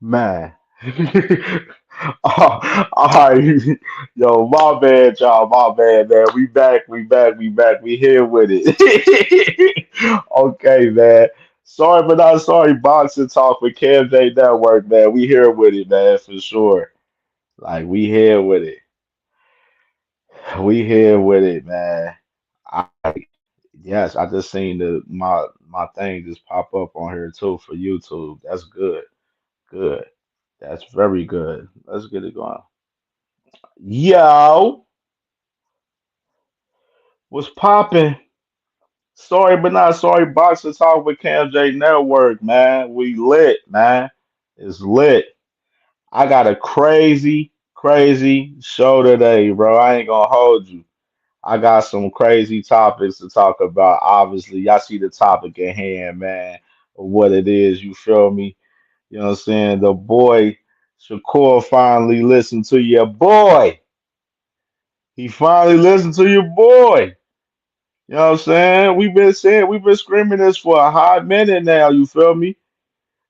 Man. All right, yo, my bad, y'all, my bad, man. We back, we back, we back. We here with it. Okay, man. Sorry, but not sorry. Boxing talk with CamJNetwork, man. We here with it, man, for sure. Like we here with it. We here with it, man. I yes, I just seen my thing just pop up on here too for YouTube. That's good. Good. That's very good. Let's get it going. Yo, what's popping? Sorry, but not sorry. Boxing talk with CamJNetwork, man. We lit, man. It's lit. I got a crazy, crazy show today, bro. I ain't gonna hold you. I got some crazy topics to talk about. Obviously, y'all see the topic at hand, man, of what it is. You feel me? You know what I'm saying? The boy Shakur finally listened to your boy. He finally listened to your boy. You know what I'm saying? We've been screaming this for a hot minute now. You feel me?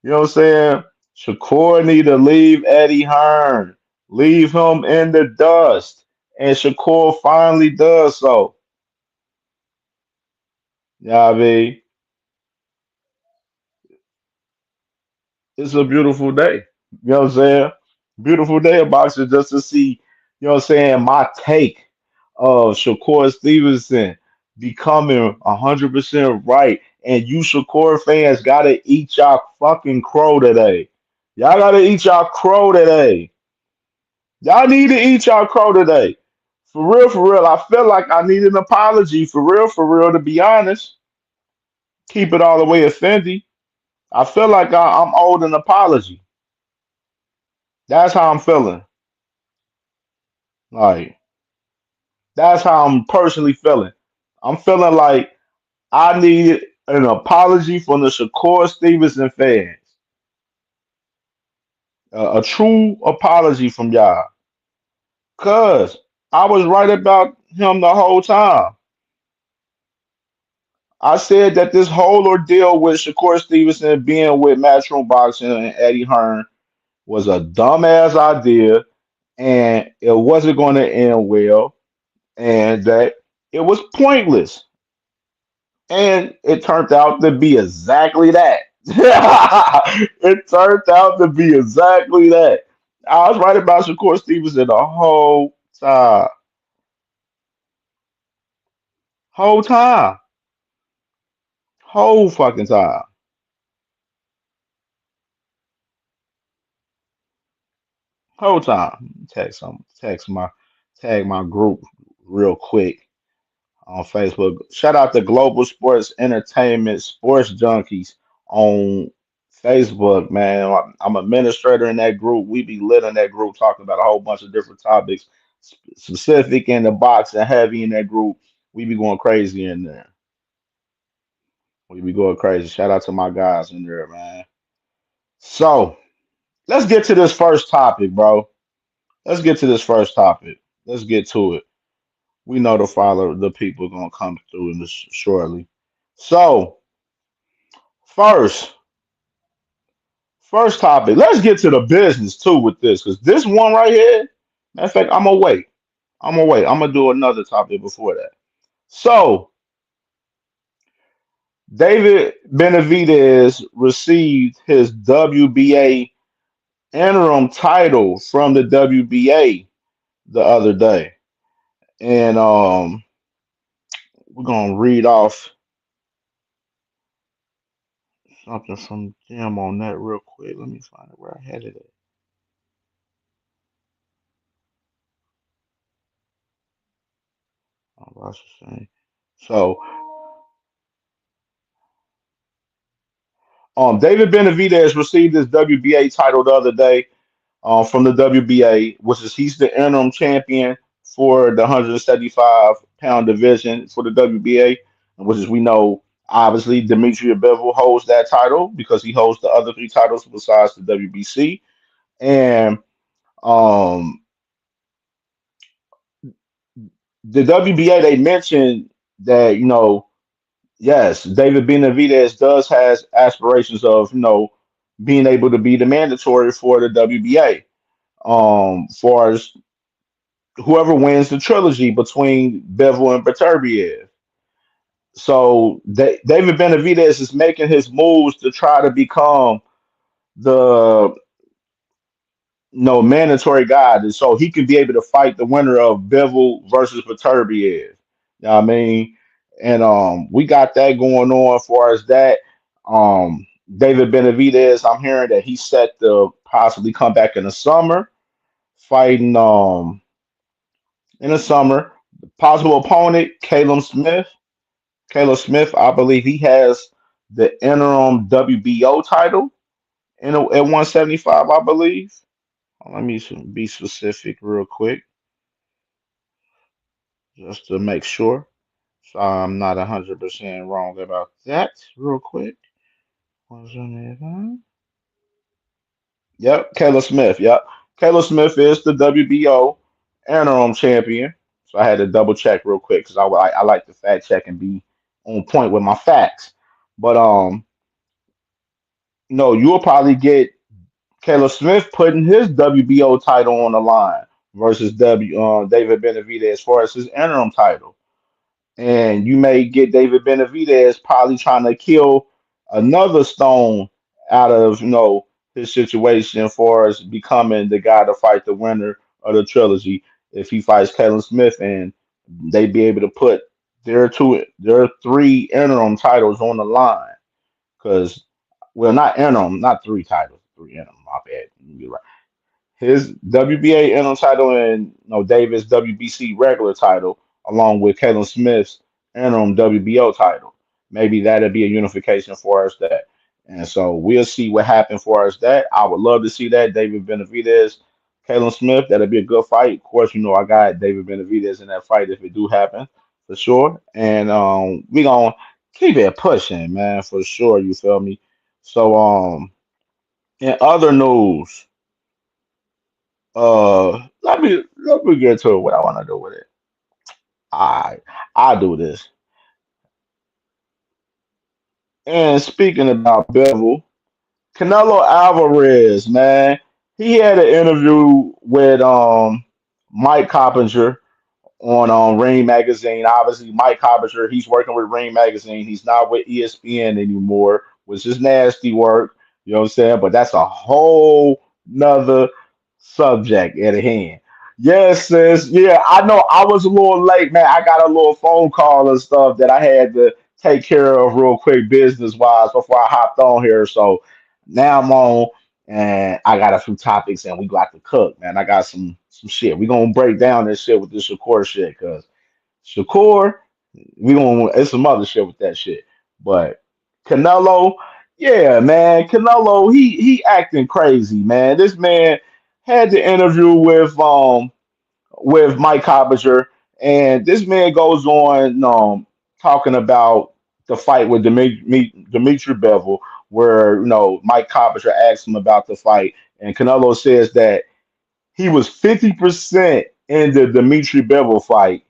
You know what I'm saying? Shakur need to leave Eddie Hearn. Leave him in the dust. And Shakur finally does so. You know what I mean? It's a beautiful day. You know what I'm saying? Beautiful day of boxing just to see, you know what I'm saying, my take of Shakur Stevenson becoming 100% right. And you Shakur fans gotta eat y'all fucking crow today. Y'all gotta eat y'all crow today. Y'all need to eat y'all crow today. For real. I feel like I need an apology. For real, to be honest. Keep it all the way offended. I feel like I'm owed an apology. That's how I'm feeling. Like, that's how I'm personally feeling. I'm feeling like I need an apology from the Shakur Stevenson fans. A true apology from y'all. Cause I was right about him the whole time. I said that this whole ordeal with Shakur Stevenson being with Matchroom Boxing and Eddie Hearn was a dumbass idea and it wasn't going to end well and that it was pointless. And it turned out to be exactly that. It turned out to be exactly that. I was right about Shakur Stevenson the whole time. Whole time. Whole fucking time. Whole time. Tag my group real quick on Facebook. Shout out to Global Sports Entertainment Sports Junkies on Facebook, man. I'm administrator in that group. We be lit in that group talking about a whole bunch of different topics, specific in the box and heavy in that group. We be going crazy in there. We be going crazy. Shout out to my guys in there, man. So let's get to this first topic, bro. Let's get to this first topic. Let's get to it. We know the people gonna come through in this shortly. So first, first topic. Let's get to the business too with this, because this one right here. Matter of fact, I'm gonna wait. I'm gonna wait. I'm gonna do another topic before that. So David Benavidez received his WBA interim title from the WBA the other day, and we're gonna read off something from Jim on that real quick. Let me find it where I had it at. I was saying. So, David Benavidez received his WBA title the other day from the WBA, which is he's the interim champion for the 175-pound division for the WBA, which is we know obviously Dmitry Bivol holds that title because he holds the other three titles besides the WBC. And um, the WBA they mentioned that yes, David Benavidez does has aspirations of being able to be the mandatory for the WBA. For as whoever wins the trilogy between Bivol and Beterbiev. So David Benavidez is making his moves to try to become the no mandatory guy, so he can be able to fight the winner of Bivol versus Beterbiev. You know what I mean? And we got that going on as far as that. David Benavidez, I'm hearing that he's set to possibly come back in the summer, fighting in the summer. Possible opponent, Caleb Smith. Caleb Smith, I believe he has the interim WBO title at 175, I believe. Let me be specific real quick, just to make sure. So I'm not 100% wrong about that, real quick. 175. Yep, Caleb Smith. Yep. Caleb Smith is the WBO interim champion. So I had to double check real quick because I like to fact check and be on point with my facts. But no, you'll probably get Caleb Smith putting his WBO title on the line versus David Benavidez as far as his interim title. And you may get David Benavidez probably trying to kill another stone out of his situation as far as becoming the guy to fight the winner of the trilogy if he fights Caleb Smith and they be able to put their three interim titles on the line because well not interim not three titles three interim my bad you're right his WBA interim title and Davis WBC regular title, along with Caleb Smith's interim WBO title. Maybe that'll be a unification for us that. And so we'll see what happens for us that. I would love to see that. David Benavidez, Caleb Smith, that'll be a good fight. Of course, I got David Benavidez in that fight if it do happen, for sure. And we gonna keep it pushing, man, for sure. You feel me? So in other news, let me get to what I want to do with it. I do this. And speaking about Bevel, Canelo Alvarez, man, he had an interview with Mike Coppinger on Ring Magazine. Obviously, Mike Coppinger, he's working with Ring Magazine. He's not with ESPN anymore, which is nasty work. You know what I'm saying? But that's a whole nother subject at hand. Yes, sis. Yeah, I know I was a little late, man. I got a little phone call and stuff that I had to take care of real quick business wise before I hopped on here. So now I'm on and I got a few topics and we got to cook, man. I got some shit. We gonna break down this shit with this Shakur shit, cause Shakur, we gonna it's some other shit with that shit. But Canelo, yeah, man, Canelo, he acting crazy, man. This man had the interview with Mike Coppinger, and this man goes on talking about the fight with Dimitri Bevil, where Mike Coppinger asked him about the fight, and Canelo says that he was 50% in the Dimitri Bevil fight,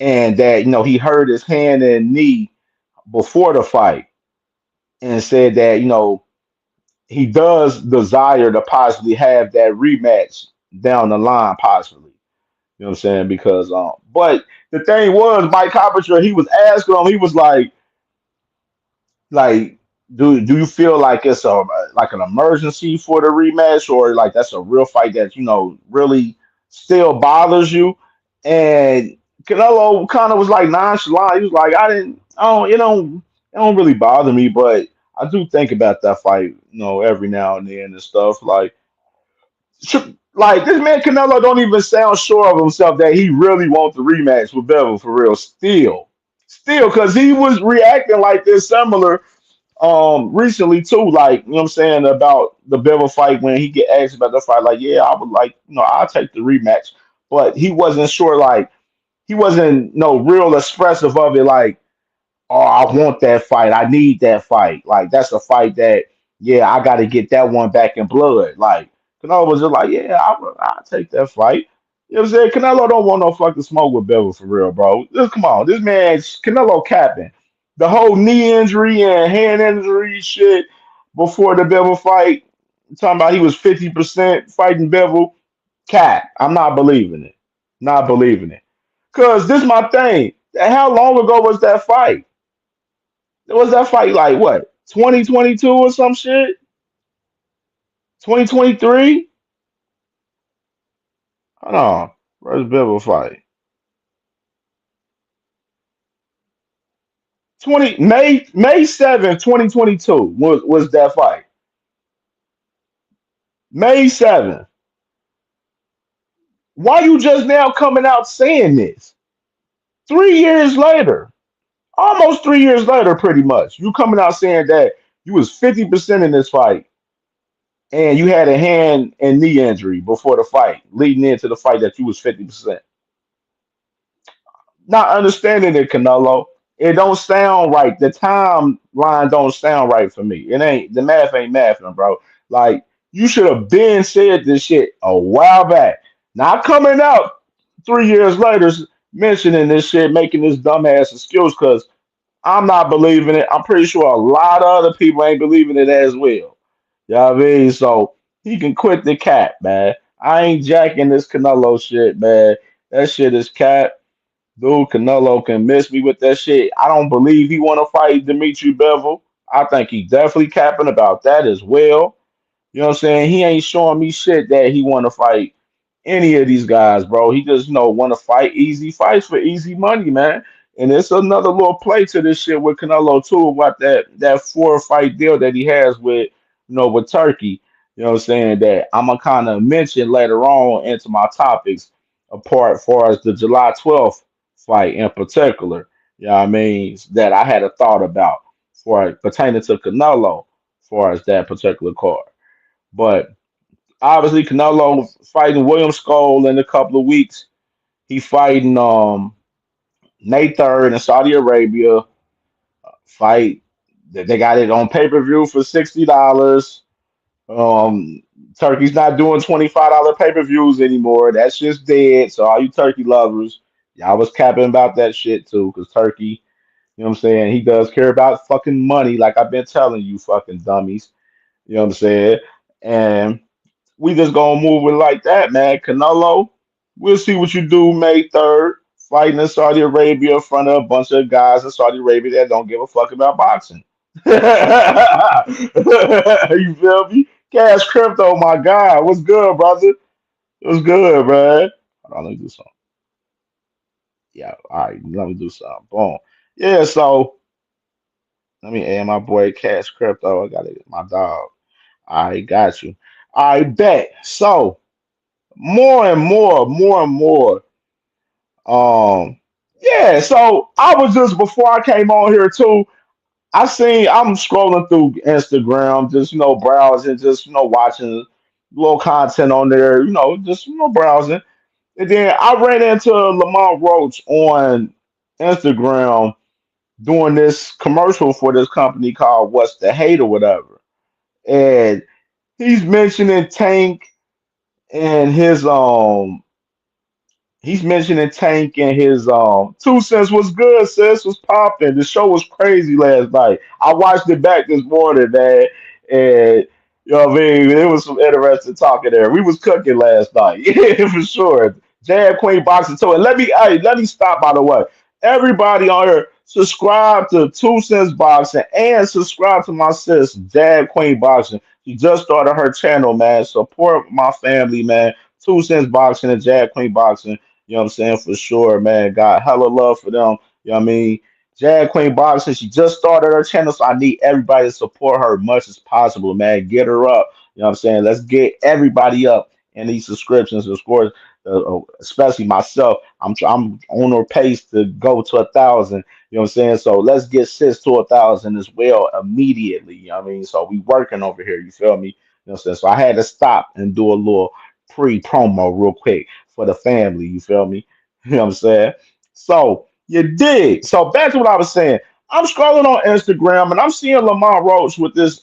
and that he hurt his hand and knee before the fight, and said that he does desire to possibly have that rematch down the line, possibly. You know what I'm saying? Because but the thing was, Mike Coppinger, he was asking him, he was like, do you feel like it's a like an emergency for the rematch, or like that's a real fight that really still bothers you? And Canelo kind of was like nonchalant. He was like, I don't really bother me, but I do think about that fight, every now and then and stuff. Like this man Canelo don't even sound sure of himself that he really wants the rematch with Bevel for real. Still, because he was reacting like this similar recently too, like what I'm saying about the Bevel fight when he get asked about the fight, like, yeah, I would like, I'll take the rematch. But he wasn't sure, like he wasn't no real expressive of it, like, oh, I want that fight. I need that fight. Like that's a fight that, yeah, I got to get that one back in blood. Like Canelo was just like, yeah, I'll take that fight. You know what I'm saying? Canelo don't want no fucking smoke with Bevel for real, bro. Come on, this man's Canelo capping. The whole knee injury and hand injury shit. before the Bivol fight, talking about he was 50% fighting Bivol. Cat, I'm not believing it. Not believing it. Cause this my thing. How long ago was that fight? Was that fight like what? 2022 or some shit? 2023? Hold on. Where's Bivol fight? 20 May 7th, 2022 was that fight. May 7th. Why you just now coming out saying this? 3 years later. Almost 3 years later, pretty much. You coming out saying that you was 50% in this fight and you had a hand and knee injury before the fight, leading into the fight that you was 50%. Not understanding it, Canelo. It don't sound right. The timeline don't sound right for me. It ain't the math ain't mathing, bro. Like you should have been said this shit a while back. Not coming out 3 years later mentioning this shit, making this dumbass excuse because I'm not believing it. I'm pretty sure a lot of other people ain't believing it as well. You know what I mean? So he can quit the cap, man. I ain't jacking this Canelo shit, man. That shit is cap. Dude, Canelo can miss me with that shit. I don't believe he want to fight Dimitri Bevil. I think he definitely capping about that as well. You know what I'm saying? He ain't showing me shit that he want to fight any of these guys, bro. He just want to fight easy fights for easy money, man. And it's another little play to this shit with Canelo too, about that 4 fight deal that he has with with Turkey. You know what I'm saying? That I'm gonna kind of mention later on into my topics, apart far as the July 12th fight in particular. You know what I mean? That I had a thought about for pertaining to Canelo, far as that particular card. But obviously Canelo fighting William Skull in a couple of weeks. He fighting Nate Third in Saudi Arabia. Fight that they got it on pay per view for $60. Um, Turkey's not doing $25 pay per views anymore. That shit's dead. So all you Turkey lovers, y'all was capping about that shit too, because Turkey, you know what I'm saying, he does care about fucking money, like I've been telling you, fucking dummies. You know what I'm saying? And we just gonna move it like that, man. Canelo, we'll see what you do May 3rd, fighting in Saudi Arabia in front of a bunch of guys in Saudi Arabia that don't give a fuck about boxing. You feel me? Cash crypto, my guy. What's good, brother? What's good, man? Hold on, let me do something. Yeah, all right, let me do something. Boom. Yeah, so let me add my boy Cash Crypto. I gotta get my dog. I got you. I bet. So more and more. Yeah. So I was just before I came on here too. I'm scrolling through Instagram, just browsing, just watching little content on there, just browsing. And then I ran into Lamont Roach on Instagram doing this commercial for this company called What's the Hate or whatever. And he's mentioning Tank and he's mentioning Tank and his 2 cents was good, sis was popping. The show was crazy last night. I watched it back this morning, man, and what I mean, it was some interesting talking there. We was cooking last night, yeah, for sure. Jab Queen Boxing Toe. And let me stop by the way. Everybody on here, subscribe to 2 Cents Boxing and subscribe to my sis, Jab Queen Boxing. She just started her channel, man. Support my family, man. 2 Cents Boxing and Jab Queen Boxing. You know what I'm saying? For sure, man. Got hella love for them. You know what I mean? Jag Queen Boxing, she just started her channel, so I need everybody to support her as much as possible, man. Get her up. You know what I'm saying? Let's get everybody up in these subscriptions. Of course, especially myself. I'm on her pace to go to 1,000. You know what I'm saying? So let's get sis to 1,000 as well immediately. You know what I mean? So we working over here. You feel me? You know what I'm saying? So I had to stop and do a little pre-promo real quick for the family. You feel me? You know what I'm saying? So you dig. So back to what I was saying. I'm scrolling on Instagram and I'm seeing Lamont Roach with this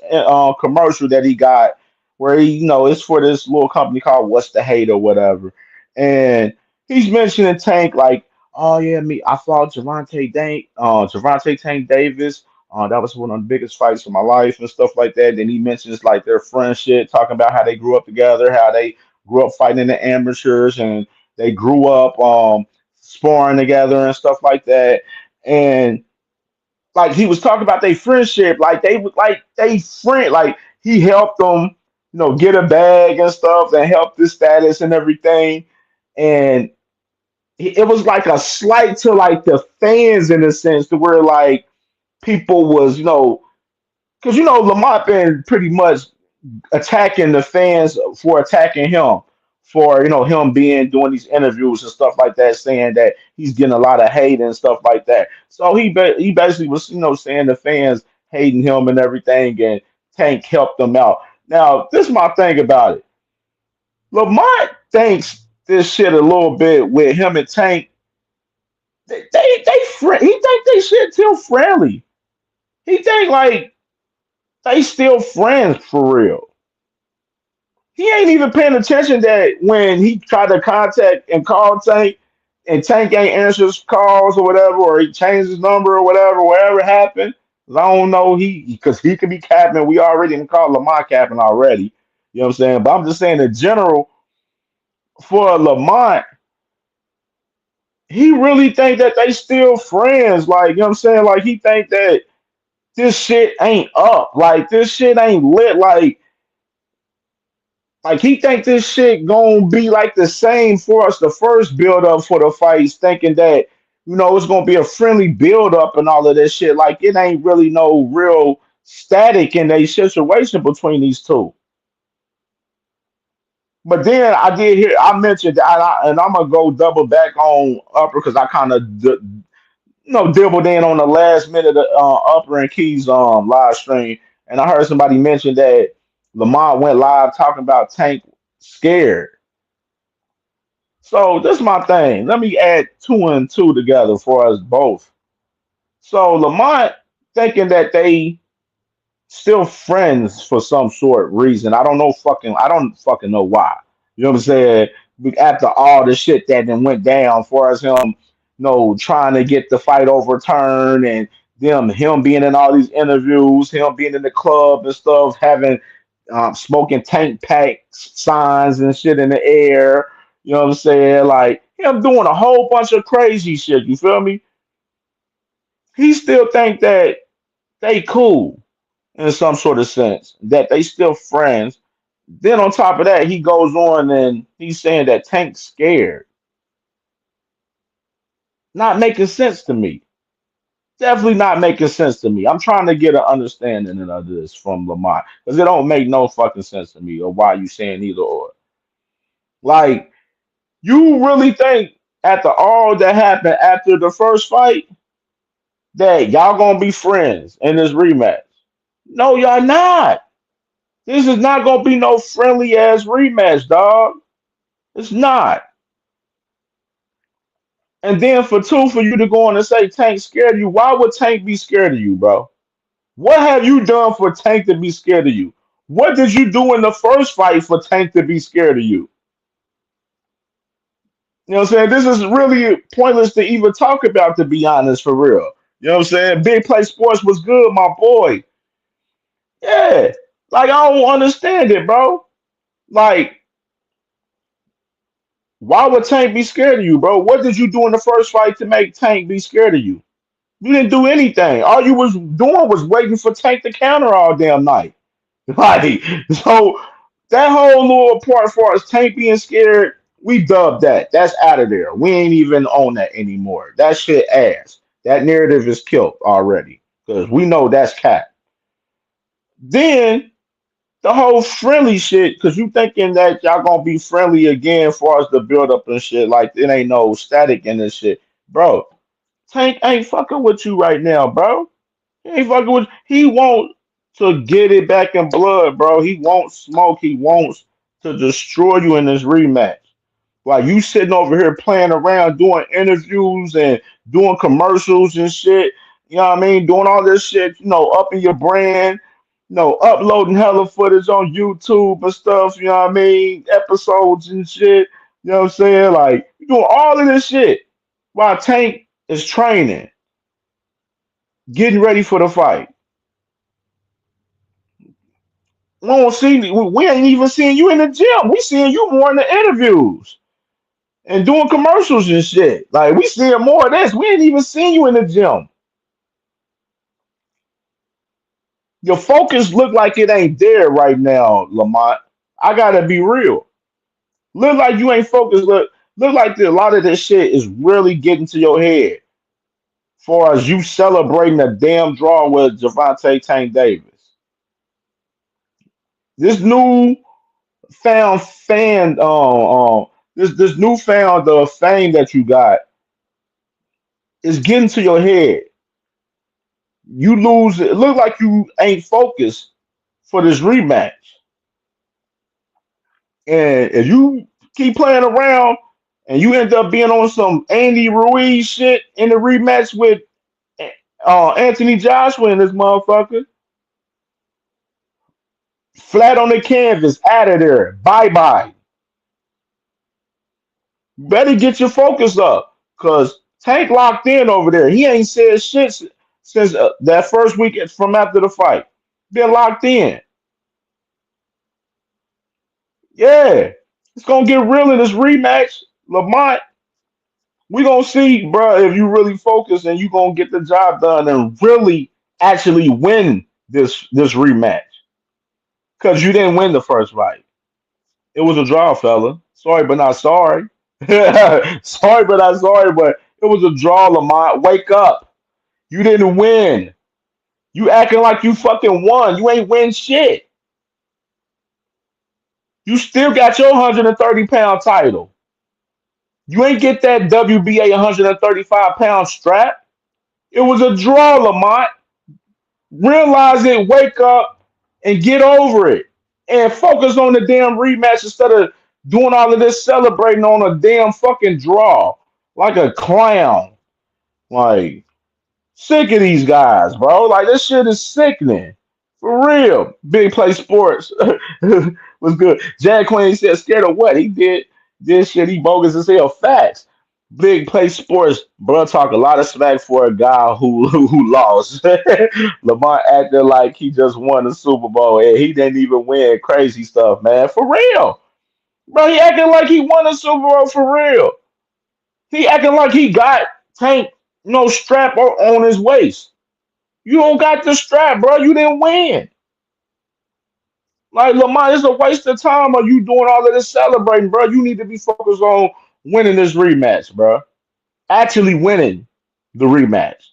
commercial that he got where it's for this little company called What's the Hate or whatever. And he's mentioning Tank like, oh yeah, me, I fought Javante Tank Davis. That was one of the biggest fights of my life and stuff like that. Then he mentions like their friendship, talking about how they grew up together, how they grew up fighting in the amateurs, and they grew up sparring together and stuff like that. And like he was talking about their friendship, like they was like they friend, like he helped them, get a bag and stuff, and helped his status and everything. And it was like a slight to like the fans in a sense to where like people was, because Lamont been pretty much attacking the fans for attacking him for him being doing these interviews and stuff like that, saying that he's getting a lot of hate and stuff like that. So he basically was saying the fans hating him and everything, and Tank helped them out. Now this is my thing about it. Lamont thinks this shit a little bit with him and Tank. He think they shit still friendly. He think like they still friends for real. He ain't even paying attention that when he tried to contact and call Tank, and Tank ain't answer his calls or whatever, or he changed his number or whatever happened. I don't know, because he could be capping. We already didn't call Lamont capping already. You know what I'm saying? But I'm just saying in general, for Lamont, he really think that they still friends. Like, you know what I'm saying? Like he think that this shit ain't up. Like this shit ain't lit. Like he think this shit gonna be like the same for us the first build up for the fights, thinking that it's gonna be a friendly build up and all of this shit. Like it ain't really no real static in a situation between these two. But then I did hear I mentioned that, and I'm gonna go double back on upper because I kind of dibbled in on the last minute of upper and keys live stream, and I heard somebody mention that Lamont went live talking about Tank scared. So this is my thing. Let me add two and two together for us both. So Lamont thinking that they still friends for some sort reason. I don't fucking know why. You know what I'm saying? After all the shit that then went down for us, him, trying to get the fight overturned, and him being in all these interviews, him being in the club and stuff, having smoking tank pack signs and shit in the air. You know what I'm saying? Like him doing a whole bunch of crazy shit. You feel me? He still think that they cool in some sort of sense, that they still friends. Then on top of that, he goes on and he's saying that Tank's scared. Not making sense to me. Definitely not making sense to me. I'm trying to get an understanding of this from Lamont because it don't make no fucking sense to me or why you saying either or. Like, you really think after all that happened after the first fight that y'all gonna be friends in this rematch? No, y'all not. This is not gonna be no friendly ass rematch, dog. It's not. And then for two, for you to go on and say Tank scared of you, why would Tank be scared of you, bro? What have you done for Tank to be scared of you? What did you do in the first fight for Tank to be scared of you? You know what I'm saying? This is really pointless to even talk about, to be honest, for real. You know what I'm saying? Big Play Sports was good, my boy. Yeah. Like, I don't understand it, bro. Like, why would Tank be scared of you, bro? What did you do in the first fight to make Tank be scared of you? You didn't do anything. All you was doing was waiting for Tank to counter all damn night. Like, so that whole little part for us, Tank being scared, we dubbed that. That's out of there. We ain't even on that anymore. That shit ass. That narrative is killed already. Because we know that's cat. Then the whole friendly shit, because you thinking that y'all gonna be friendly again for us to build up and shit. Like it ain't no static in this shit. Bro, Tank ain't fucking with you right now, bro. He ain't fucking with. He wants to get it back in blood, bro. He wants smoke. He wants to destroy you in this rematch. Like you sitting over here playing around, doing interviews and doing commercials and shit. You know what I mean? Doing all this shit, upping your brand. Uploading hella footage on YouTube and stuff. You know what I mean? Episodes and shit. You know what I'm saying? Like you doing all of this shit while Tank is training. getting ready for the fight. We ain't even seeing you in the gym. We seeing you more in the interviews and doing commercials and shit. Like we seeing more of this. We ain't even seeing you in the gym. Your focus look like it ain't there right now, Lamont. I gotta be real. Look like you ain't focused. Look like a lot of this shit is really getting to your head. Far as you celebrating a damn draw with Javante Tank Davis. This new found fan, this newfound fame that you got is getting to your head. You lose. It look like you ain't focused for this rematch. And if you keep playing around and you end up being on some Andy Ruiz shit in the rematch with Anthony Joshua and this motherfucker, flat on the canvas, out of there, bye bye. Better get your focus up, cause Tank locked in over there. He ain't said shit since that first week from after the fight. Been locked in. Yeah, it's gonna get real in this rematch, Lamont. We gonna see, bro, if you really focus and you gonna get the job done and really actually win this rematch. Cause you didn't win the first fight. It was a draw, fella. Sorry, but not sorry. Sorry, but not sorry, but it was a draw, Lamont. Wake up. You didn't win. You acting like you fucking won. You ain't win shit. You still got your 130-pound title. You ain't get that WBA 135-pound strap. It was a draw, Lamont. Realize it, wake up, and get over it. And focus on the damn rematch instead of doing all of this celebrating on a damn fucking draw. Like a clown. Like, sick of these guys, bro. Like, this shit is sickening. For real. Big Play Sports was good. Jack Queen said, scared of what? He did shit. He bogus as hell. Facts. Big Play Sports, bro, talk a lot of smack for a guy who lost. Lamar acted like he just won the Super Bowl and he didn't even win crazy stuff, man. For real. Bro, he acting like he won the Super Bowl for real. He acting like he got Tank no strap on his waist. You don't got the strap, bro. You didn't win. Like Lamar, it's a waste of time of you doing all of this celebrating, bro. You need to be focused on winning this rematch, bro. Actually winning the rematch.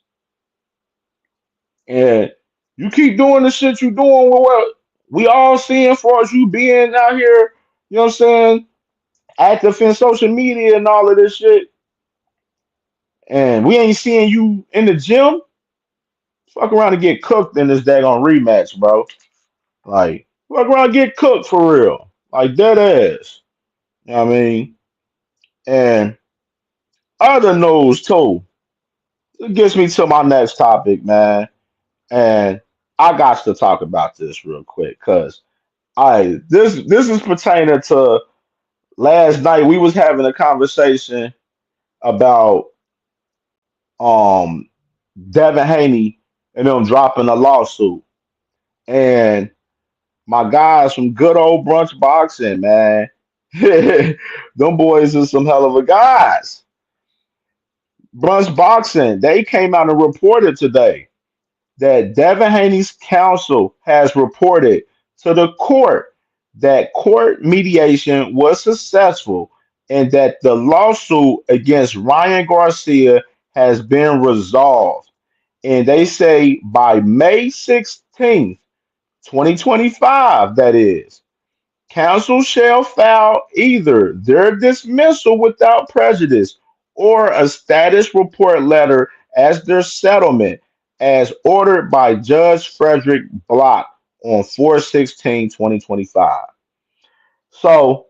And you keep doing the shit you doing with what we all seeing for us, you being out here, you know what I'm saying, active in social media and all of this shit. And we ain't seeing you in the gym. Fuck around and get cooked in this daggone rematch, bro. Like, fuck around and get cooked for real. Like, dead ass. You know what I mean? And other news, too. It gets me to my next topic, man. And I got to talk about this real quick because this is pertaining to last night. We was having a conversation about um Devin Haney and them dropping a lawsuit. And my guys from good old brunch boxing, man. Them boys are some hell of a guys. Brunch boxing, they came out and reported today that Devin Haney's counsel has reported to the court that court mediation was successful and that the lawsuit against Ryan Garcia has been resolved. And they say by May 16th, 2025, that is, counsel shall file either their dismissal without prejudice or a status report letter as their settlement as ordered by Judge Frederick Block on 4/16/2025. So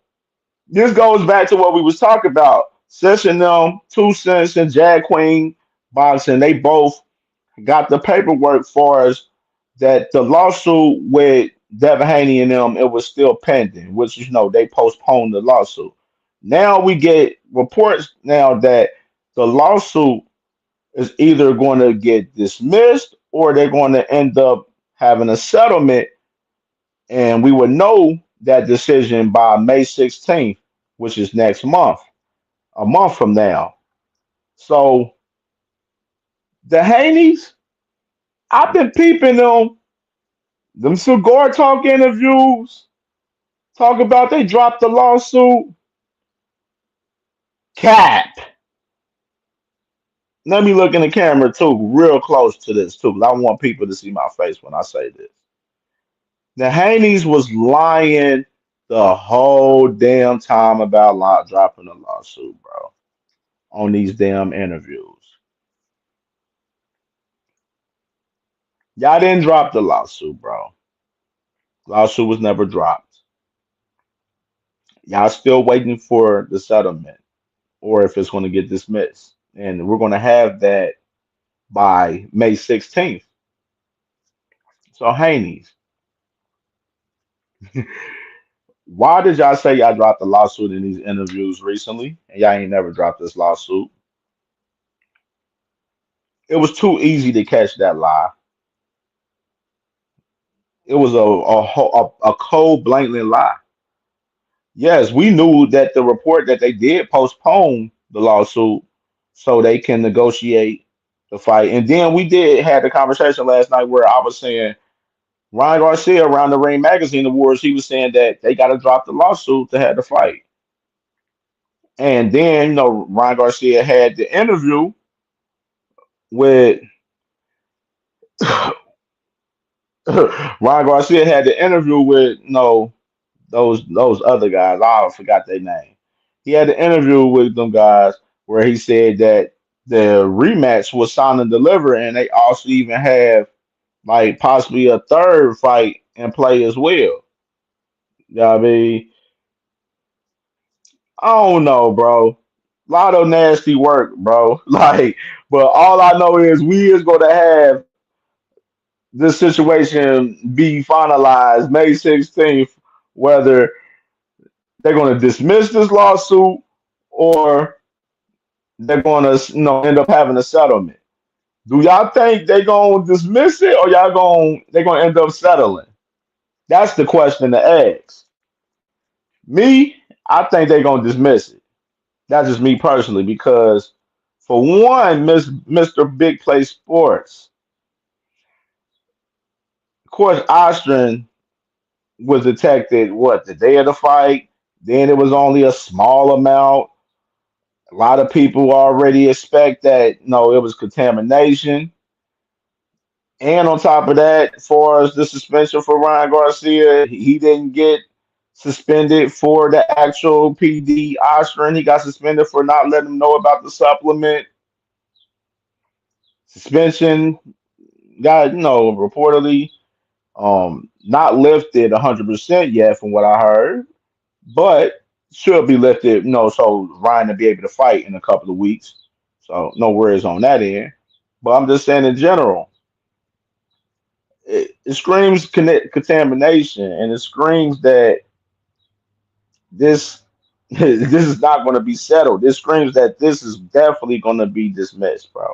this goes back to what we was talking about. Session them, Two Cents and Jag Queen Boxing, they both got the paperwork for us that the lawsuit with Devin Haney and them, it was still pending, which they postponed the lawsuit. Now we get reports now that the lawsuit is either going to get dismissed or they're going to end up having a settlement, and we would know that decision by May 16th, which is next month, a month from now. So the Haneys, I've been peeping them cigar talk interviews, talk about they dropped the lawsuit. Cap. Let me look in the camera too, real close to this too, 'cause I want people to see my face when I say this. The Haneys was lying the whole damn time about dropping the lawsuit, bro, on these damn interviews. Y'all didn't drop the lawsuit, bro. Lawsuit was never dropped. Y'all still waiting for the settlement or if it's going to get dismissed. And we're going to have that by May 16th. So, Haney's, why did y'all say y'all dropped the lawsuit in these interviews recently and y'all ain't never dropped this lawsuit? It was too easy to catch that lie. It was a cold, blatant lie. Yes, we knew that the report that they did postpone the lawsuit so they can negotiate the fight. And then we did had the conversation last night where I was saying Ryan Garcia around the Ring Magazine Awards, he was saying that they got to drop the lawsuit to have the fight. And then, Ryan Garcia had the interview with Ryan Garcia had the interview with those other guys. I forgot their name. He had an interview with them guys where he said that the rematch was signed and delivered, and they also even have like possibly a third fight in play as well. You know what I mean? I don't know, bro. Lot of nasty work, bro. Like, but all I know is we is gonna have this situation be finalized May 16th, whether they're gonna dismiss this lawsuit or they're gonna end up having a settlement. Do y'all think they gonna dismiss it or they gonna end up settling? That's the question to ask. Me, I think they're gonna dismiss it. That's just me personally because for one, Mr. Big Play Sports, of course, Ostrin was detected what the day of the fight. Then it was only a small amount. A lot of people already expect that no, it was contamination. And on top of that, as far as the suspension for Ryan Garcia, he didn't get suspended for the actual PD Ostrin. He got suspended for not letting him know about the supplement. Suspension got, reportedly not lifted 100% yet from what I heard, but should be lifted, so Ryan to be able to fight in a couple of weeks. So no worries on that end. But I'm just saying in general, it screams contamination, and it screams that this this is not going to be settled. This screams that this is definitely going to be dismissed, bro.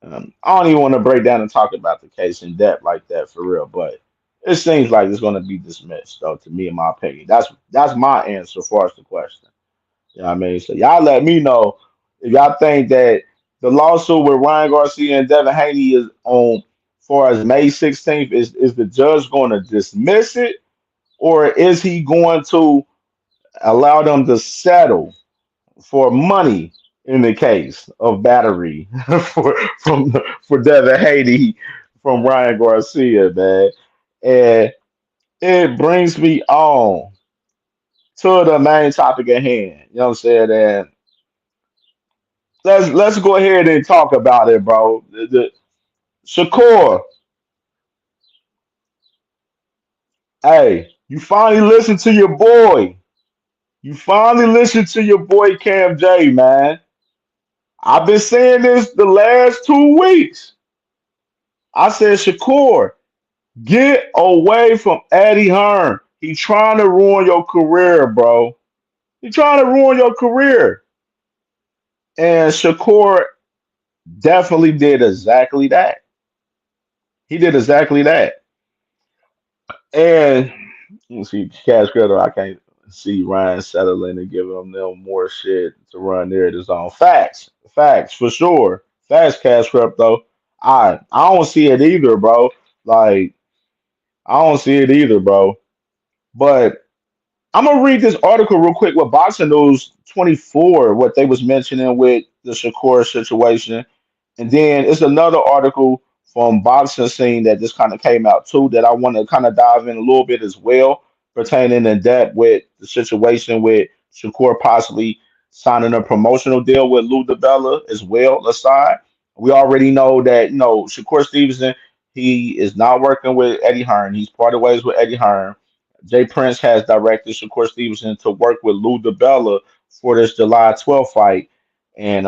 I don't even want to break down and talk about the case in depth like that for real, but it seems like it's going to be dismissed, though. To me, in my opinion, that's my answer as far as the question. You know what I mean? So y'all let me know if y'all think that the lawsuit with Ryan Garcia and Devin Haney is on far as May 16th. Is the judge going to dismiss it, or is he going to allow them to settle for money in the case of battery for Devin Haney from Ryan Garcia, man? And it brings me on to the main topic at hand. You know what I'm saying? And let's go ahead and talk about it, bro. Shakur, hey, you finally listened to your boy. You finally listened to your boy Cam J, man. I've been saying this the last 2 weeks. I said, Shakur, get away from Eddie Hearn. He's trying to ruin your career, bro. He's trying to ruin your career. And Shakur definitely did exactly that. He did exactly that. And you see, Cash Credit, I can't see Ryan settling and giving them more shit to run there his own. Facts. Facts for sure. Facts, Cash Crypto. I don't see it either, bro. Like, I don't see it either, bro. But I'm gonna read this article real quick with Boxing News 24, what they was mentioning with the Shakur situation. And then it's another article from Boxing Scene that just kind of came out too that I want to kind of dive in a little bit as well, pertaining in depth with the situation with Shakur possibly signing a promotional deal with Lou DiBella as well. Aside, we already know that Shakur Stevenson, he is not working with Eddie Hearn. He's parted ways with Eddie Hearn. Jay Prince has directed Shakur Stevenson to work with Lou DiBella for this July 12th fight, and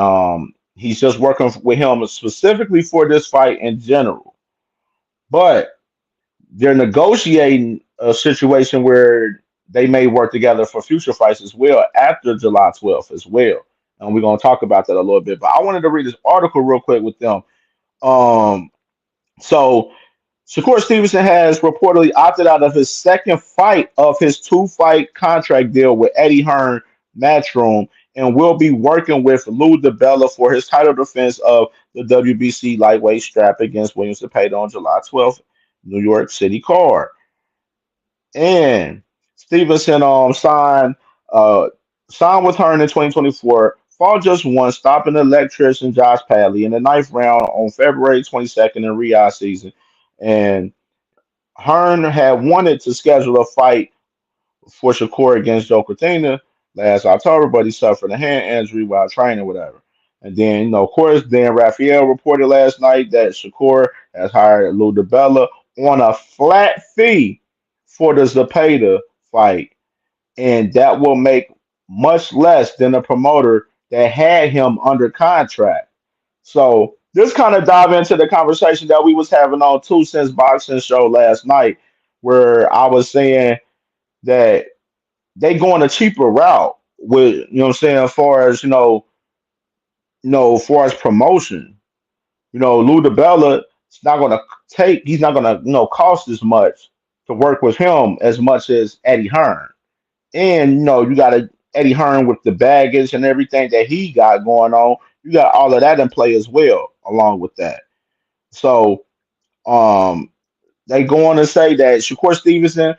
he's just working with him specifically for this fight in general. But they're negotiating a situation where they may work together for future fights as well after July 12th as well. And we're gonna talk about that a little bit. But I wanted to read this article real quick with them. Um, so Shakur Stevenson has reportedly opted out of his second fight of his two-fight contract deal with Eddie Hearn Matchroom and will be working with Lou DiBella for his title defense of the WBC lightweight strap against William Cepeda on July 12th, New York City card. And Stevenson uh signed with Hearn in 2024. Fought just once, stopping the electrician Josh Padley in the ninth round on February 22nd in Riyadh season. And Hearn had wanted to schedule a fight for Shakur against Joe Cortina last October, but he suffered a hand injury while training, whatever. And then, of course, Dan Raphael reported last night that Shakur has hired Lou DiBella on a flat fee for the Zepeda fight, and that will make much less than the promoter that had him under contract. So this kind of dive into the conversation that we was having on Two Cents Boxing Show last night, where I was saying that they going a cheaper route with what I'm saying, as far as as far as promotion. Lou DiBella is not gonna he's not gonna cost as much to work with him as much as Eddie Hearn. And you got Eddie Hearn with the baggage and everything that he got going on. You got all of that in play as well, along with that. So um they go on to say that Shakur Stevenson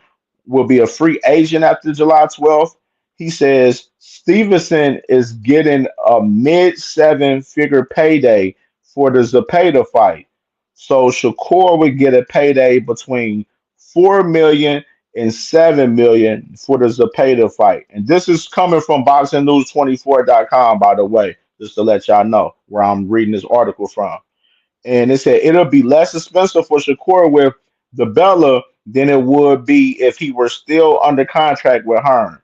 will be a free agent after July 12th. He says Stevenson is getting a mid seven figure payday for the Zepeda fight. So Shakur would get a payday between 4 million and 7 million for the Zepeda fight. And this is coming from BoxingNews24.com, by the way, just to let y'all know where I'm reading this article from. And it said it'll be less expensive for Shakur with the Bella than it would be if he were still under contract with Hearn.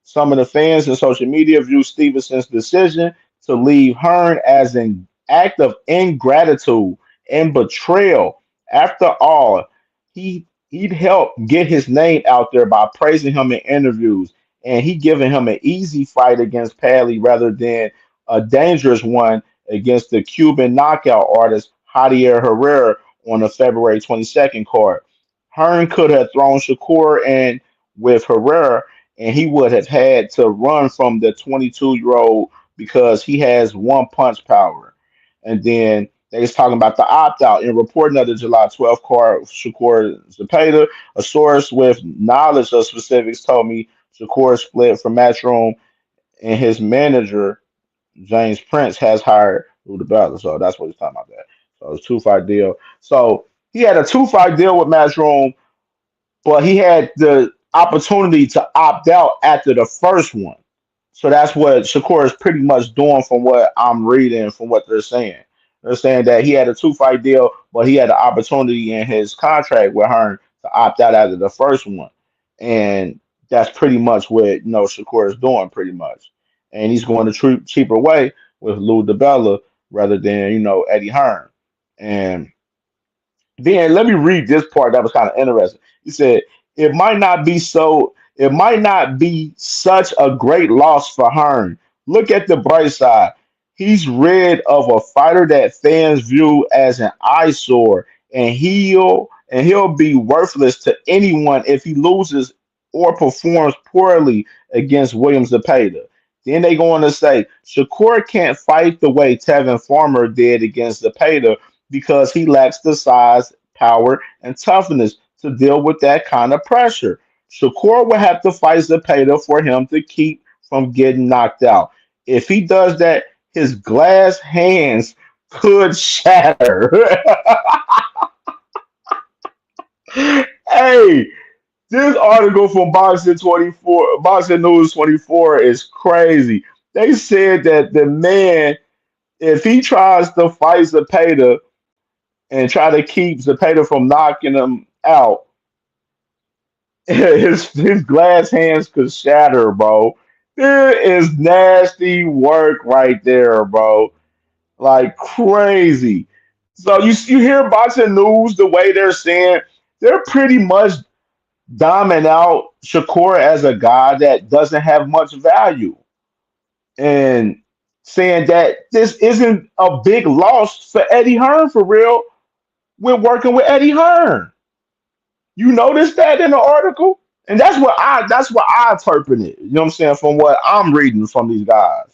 Some of the fans in social media view Stevenson's decision to leave Hearn as an act of ingratitude and betrayal. After all, he'd helped get his name out there by praising him in interviews, and he giving him an easy fight against Padley rather than a dangerous one against the Cuban knockout artist Javier Herrera on the February 22nd card. Hearn could have thrown Shakur in with Herrera, and he would have had to run from the 22-year-old because he has one punch power. And then they was talking about the opt out in reporting of the July 12th card. Shakur Zepeda, a source with knowledge of specifics, told me Shakur split from Matchroom, and his manager James Prince has hired Lou DiBella. So that's what he's talking about. That so it's a two-fight deal. So he had a two-fight deal with Matchroom, but he had the opportunity to opt out after the first one. So that's what Shakur is pretty much doing from what I'm reading, from what they're saying. They're saying that he had a two-fight deal, but he had the opportunity in his contract with Hearn to opt out after the first one. And that's pretty much what Shakur is doing pretty much. And he's going the cheaper way with Lou DiBella rather than, Eddie Hearn. And then let me read this part that was kind of interesting. He said, it might not be such a great loss for Hearn. Look at the bright side. He's rid of a fighter that fans view as an eyesore, and he'll be worthless to anyone if he loses or performs poorly against Williams Zepeda. Then they go on to say Shakur can't fight the way Tevin Farmer did against Zepeda because he lacks the size, power, and toughness to deal with that kind of pressure. Shakur will have to fight Zepeda for him to keep from getting knocked out. If he does that, his glass hands could shatter. Hey, this article from Boxing 24, Boxing News 24 is crazy. They said that the man, if he tries to fight Zepeda and try to keep Zepeda from knocking him out, his glass hands could shatter, bro. There is nasty work right there, bro. Like crazy. So you hear boxing news the way they're saying they're pretty much doming out Shakur as a guy that doesn't have much value and saying that this isn't a big loss for Eddie Hearn for real. We're working with Eddie Hearn. You notice that in the article? And that's what I interpret it. You know what I'm saying? From what I'm reading from these guys.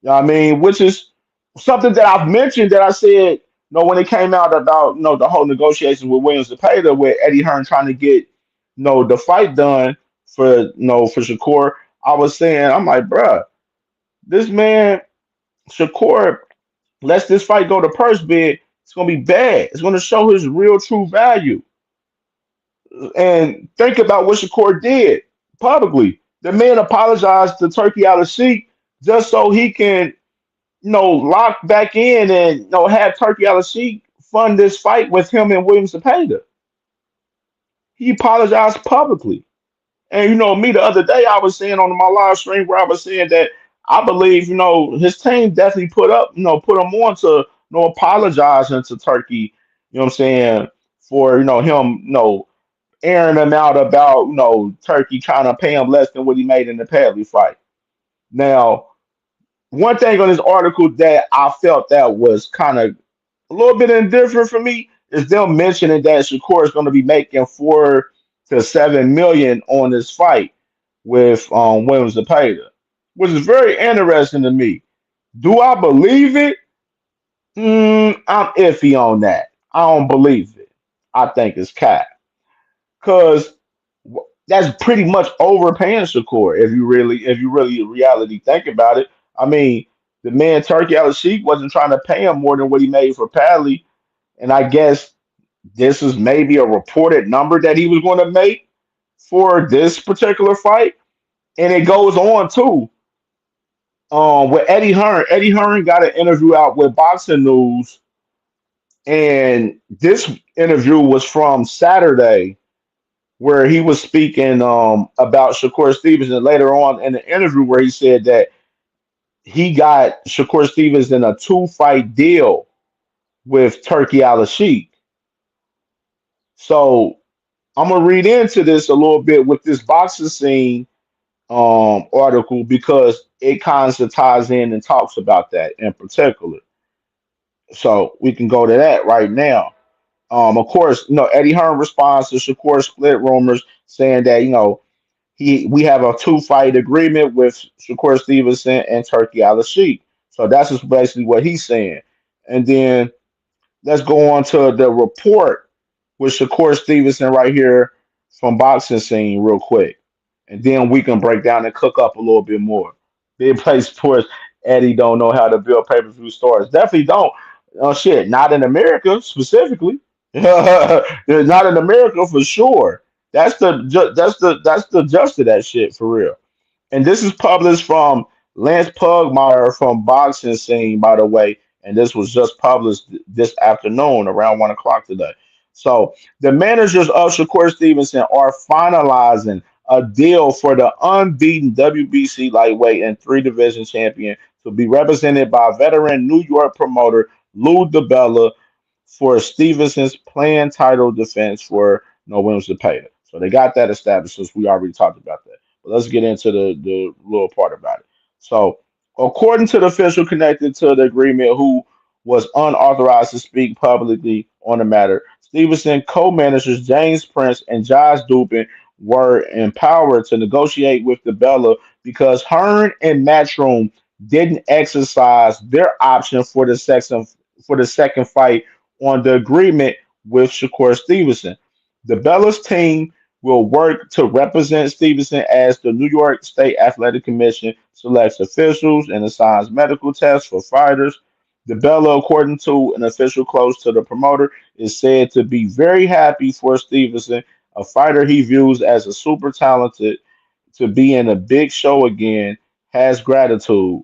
You know what I mean? Which is something that I've mentioned that I said, when it came out about, the whole negotiations with Williams Zepeda, with Eddie Hearn trying to get, the fight done for Shakur, I was saying, I'm like, bruh, this man, Shakur, lets this fight go to purse bid, it's gonna be bad. It's gonna show his real true value. And think about what Shakur did publicly. The man apologized to Turkey Al Sheikh just so he can lock back in and have Turkey Al Sheikh fund this fight with him and Williams Zepeda. He apologized publicly. And me the other day I was saying on my live stream where I was saying that I believe, his team definitely put him on to apologizing to Turkey, what I'm saying, for him, airing him out about, Turkey trying to pay him less than what he made in the Padley fight. Now, one thing on this article that I felt that was kind of a little bit indifferent for me is them mentioning that Shakur is going to be making 4 to 7 million on this fight with Williams Zepeda, which is very interesting to me. Do I believe it? I'm iffy on that. I don't believe it. I think it's cap because that's pretty much overpaying Shakur if you really reality think about it. I mean, the man Turkey Al Sheikh wasn't trying to pay him more than what he made for Padley, and I guess this is maybe a reported number that he was going to make for this particular fight. And it goes on too. With Eddie Hearn. Eddie Hearn got an interview out with Boxing News, and this interview was from Saturday, where he was speaking about Shakur Stevenson later on in the interview, where he said that he got Shakur Stevenson a two-fight deal with Turkey Al Sheikh. So I'm gonna read into this a little bit with this boxing scene article because it kind of ties in and talks about that in particular. So we can go to that right now. Of course, Eddie Hearn responds to Shakur split rumors saying that we have a two-fight agreement with Shakur Stevenson and Turkey Al Sheikh. So that's just basically what he's saying. And then let's go on to the report with Shakur Stevenson right here from Boxing Scene real quick. And then we can break down and cook up a little bit more. Big play sports. Eddie don't know how to build pay-per-view stars. Definitely don't. Oh shit, not in America specifically. Not in America for sure. That's the just of that shit for real. And this is published from Lance Pugmire from Boxing Scene, by the way. And this was just published this afternoon around 1 o'clock today. So the managers of Shakur Stevenson are finalizing a deal for the unbeaten WBC lightweight and three division champion to be represented by veteran New York promoter Lou DiBella for Stevenson's planned title defense for No Williams Zepeda. So they got that established since we already talked about that. But let's get into the little part about it. So According to the official connected to the agreement, who was unauthorized to speak publicly on the matter, Stevenson co-managers James Prince and Josh Dupin were empowered to negotiate with the Bella because Hearn and Matchroom didn't exercise their option for the second fight on the agreement with Shakur Stevenson. The Bella's team will work to represent Stevenson as the New York State Athletic Commission selects officials and assigns medical tests for fighters. The Bella, according to an official close to the promoter, is said to be very happy for Stevenson, a fighter he views as a super talented, to be in a big show again, has gratitude.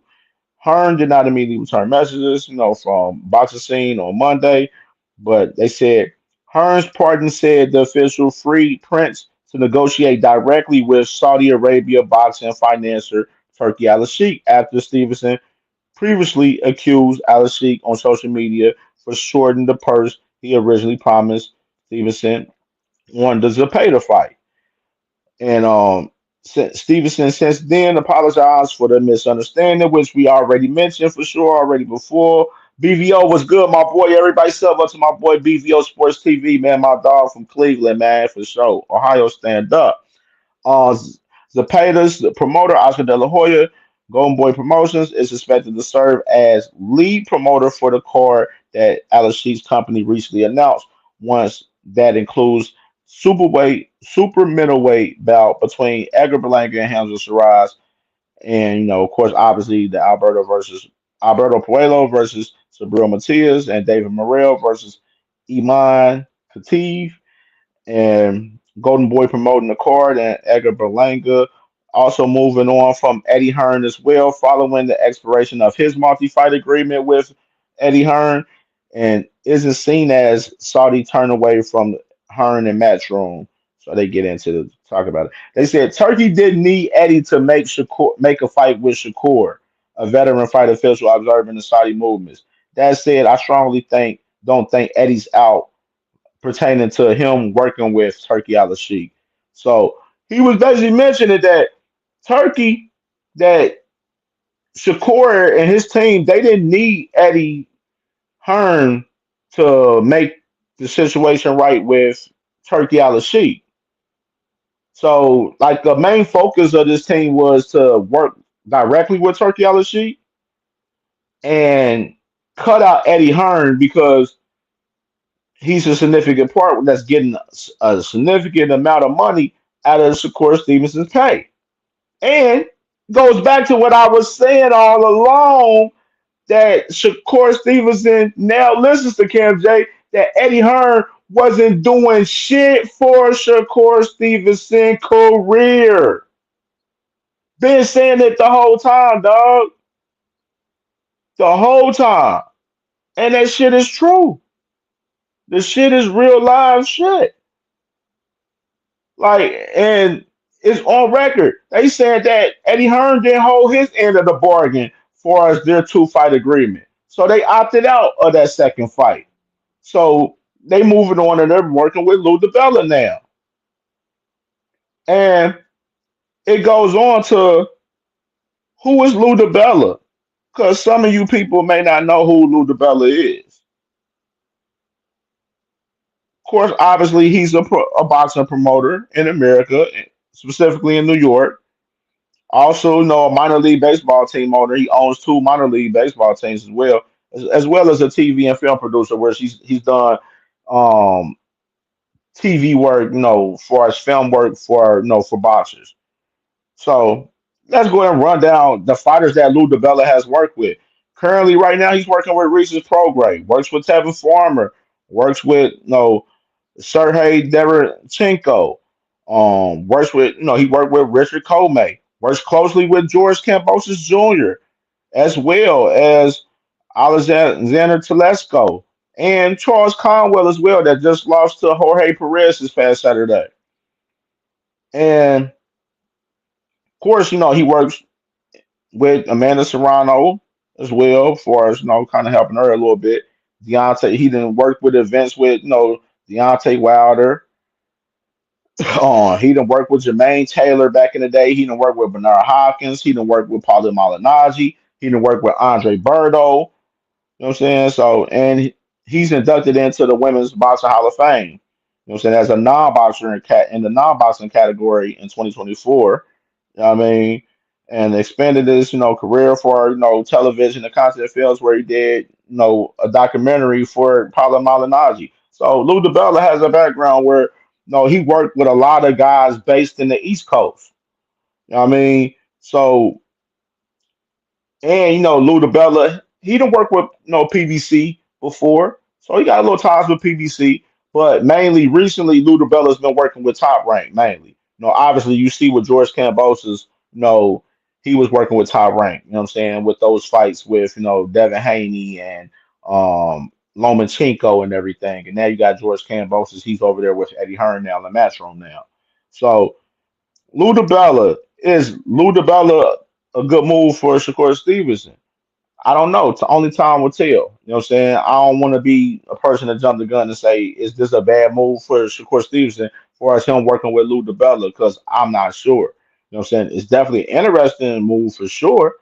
Hearn did not immediately return messages, from Boxing Scene on Monday, but they said Hearn's pardon said the official freed Prince to negotiate directly with Saudi Arabia boxing financier Turkey Al Sheikh after Stevenson previously accused Al Sheikh on social media for shorting the purse he originally promised Stevenson on the ZEPADA fight. And Stevenson since then apologized for the misunderstanding, which we already mentioned for sure already before. BVO was good, my boy. Everybody sub up to my boy BVO Sports TV, man. My dog from Cleveland, man, for sure. Ohio, stand up. Zepadas, the promoter, Oscar De La Hoya, Golden Boy Promotions, is expected to serve as lead promoter for the card that Alex Sheik's company recently announced. Once that includes super middleweight bout between Edgar Berlanga and Hamza Shiraz, and of course, obviously the Alberto Puello versus Sabril Matias, and David Morrell versus Iman Khatib, and Golden Boy promoting the card, and Edgar Berlanga also moving on from Eddie Hearn as well, following the expiration of his multi-fight agreement with Eddie Hearn, and isn't seen as Saudi turn away from Hearn and Matchroom. So they get into the talk about it. They said Turkey didn't need Eddie to make a fight with Shakur, a veteran fight official observing the Saudi movements. That said, I strongly don't think Eddie's out pertaining to him working with Turkey Al Sheikh. So he was basically mentioning that Turkey, that Shakur and his team, they didn't need Eddie Hearn to make the situation right with Turkey Al Sheikh. So, like, the main focus of this team was to work directly with Turkey Al Sheikh and cut out Eddie Hearn because he's a significant part that's getting a significant amount of money out of Shakur Stevenson's pay. And goes back to what I was saying all along, that Shakur Stevenson now listens to Cam J, that Eddie Hearn wasn't doing shit for Shakur Stevenson career. Been saying it the whole time, dog. The whole time. And that shit is true. The shit is real live shit. Like, and it's on record. They said that Eddie Hearn didn't hold his end of the bargain for as their two-fight agreement. So they opted out of that second fight. So they moving on and they're working with Lou DiBella now. And it goes on to, who is Lou DiBella? Because some of you people may not know who Lou DiBella is. Of course, obviously, he's a boxing promoter in America, specifically in New York. Also, a minor league baseball team owner. He owns two minor league baseball teams as well as a TV and film producer, where he's done um, TV work, for his film work for for boxers. So let's go ahead and run down the fighters that Lou DiBella has worked with. Currently, right now, he's working with Reese's Prograde, works with Tevin Farmer, works with Sergey Derevchenko, works with he worked with Richard Comey, works closely with George Kambosos Jr., as well as Alexander Telesco and Charles Conwell as well, that just lost to Jorge Perez this past Saturday. And of course, he works with Amanda Serrano as well, for us, kind of helping her a little bit. Deontay, he didn't work with events with Deontay Wilder. He didn't work with Jermaine Taylor back in the day. He didn't work with Bernard Hopkins. He didn't work with Paulie Malignaggi. He done work with Andre Berto. You know what I'm saying? So, and he's inducted into the Women's Boxing Hall of Fame. You know what I'm saying? As a non-boxer in the non-boxing category in 2024. You know what I mean? And expanded his, career for, television and content films where he did, a documentary for Paolo Malignaggi. So Lou DiBella has a background where, he worked with a lot of guys based in the East Coast. You know what I mean? So, and Lou DiBella, he done worked with PBC before, so he got a little ties with PBC. But mainly recently, Lou DiBella's been working with Top Rank mainly. Obviously you see with George Kambosos, he was working with Top Rank. You know what I'm saying, with those fights with Devin Haney and Lomachenko and everything. And now you got George Kambosos. He's over there with Eddie Hearn now in the matchroom now. So Lou DiBella a good move for Shakur Stevenson? I don't know. Only time will tell. You know what I'm saying? I don't want to be a person to jump the gun and say, is this a bad move for Shakur Stevenson for us him working with Lou DiBella? Because I'm not sure. You know what I'm saying? It's definitely an interesting move for sure.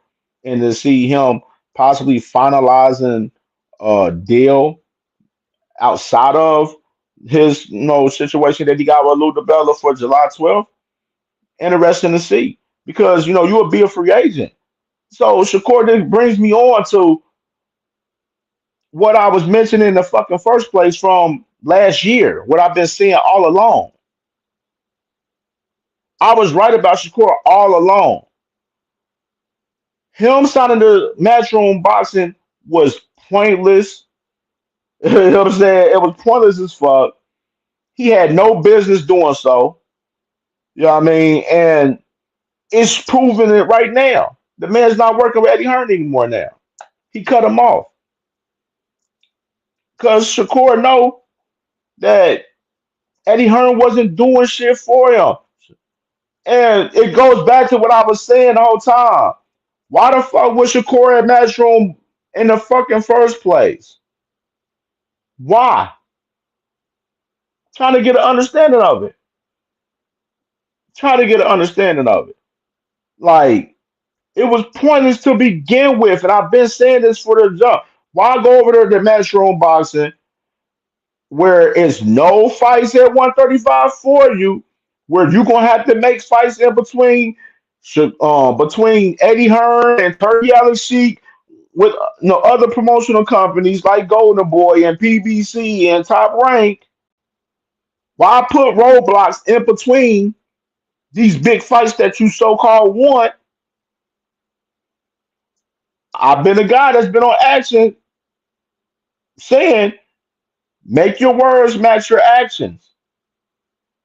And to see him possibly finalizing a deal outside of his situation that he got with Lou DiBella for July 12th, interesting to see. Because you would be a free agent. So Shakur, this brings me on to what I was mentioning in the fucking first place from last year, what I've been seeing all along. I was right about Shakur all along. Him signing the Matchroom Boxing was pointless. You know what I'm saying? It was pointless as fuck. He had no business doing so. You know what I mean? And it's proving it right now. The man's not working with Eddie Hearn anymore now. He cut him off. Because Shakur know that Eddie Hearn wasn't doing shit for him. And it goes back to what I was saying the whole time. Why the fuck was Shakur at Matchroom in the fucking first place? Why? Trying to get an understanding of it. Trying to get an understanding of it. Like, it was pointless to begin with. And I've been saying this for the jump. Why go over there to Matchroom Boxing where it's no fights at 135 for you, where you're gonna have to make fights in between Eddie Hearn and Turkey Alex Sheik with other promotional companies like Golden Boy and PBC and Top Rank. Why put roadblocks in between these big fights that you so-called want? I've been a guy that's been on action saying, make your words match your actions.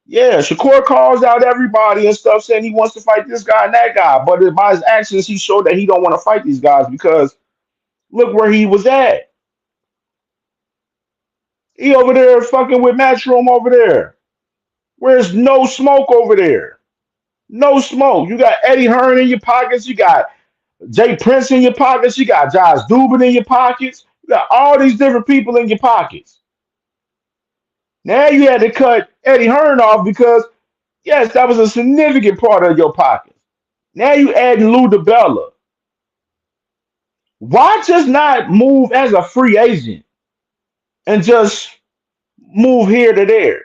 Yeah, Shakur calls out everybody and stuff saying he wants to fight this guy and that guy, but by his actions, he showed that he don't want to fight these guys because look where he was at. He over there fucking with Matchroom over there. Where's no smoke over there? No smoke. You got Eddie Hearn in your pockets. You got Jay Prince in your pockets. You got Josh Dubin in your pockets. You got all these different people in your pockets. Now you had to cut Eddie Hearn off because, yes, that was a significant part of your pocket. Now you adding Lou DiBella. Why just not move as a free agent and just move here to there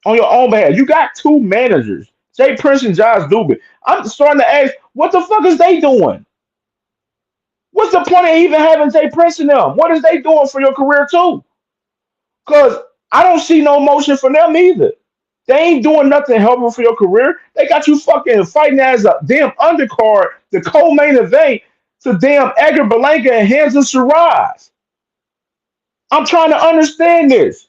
on your own behalf? You got two managers, Jay Prince and Josh Dubin. I'm starting to ask, what the fuck is they doing? What's the point of even having Jay Prince in them? What is they doing for your career too? Because I don't see no motion for them either. They ain't doing nothing helpful for your career. They got you fucking fighting as a damn undercard, the co-main event to damn Edgar Berlanga and Hanson Shiraz. I'm trying to understand this.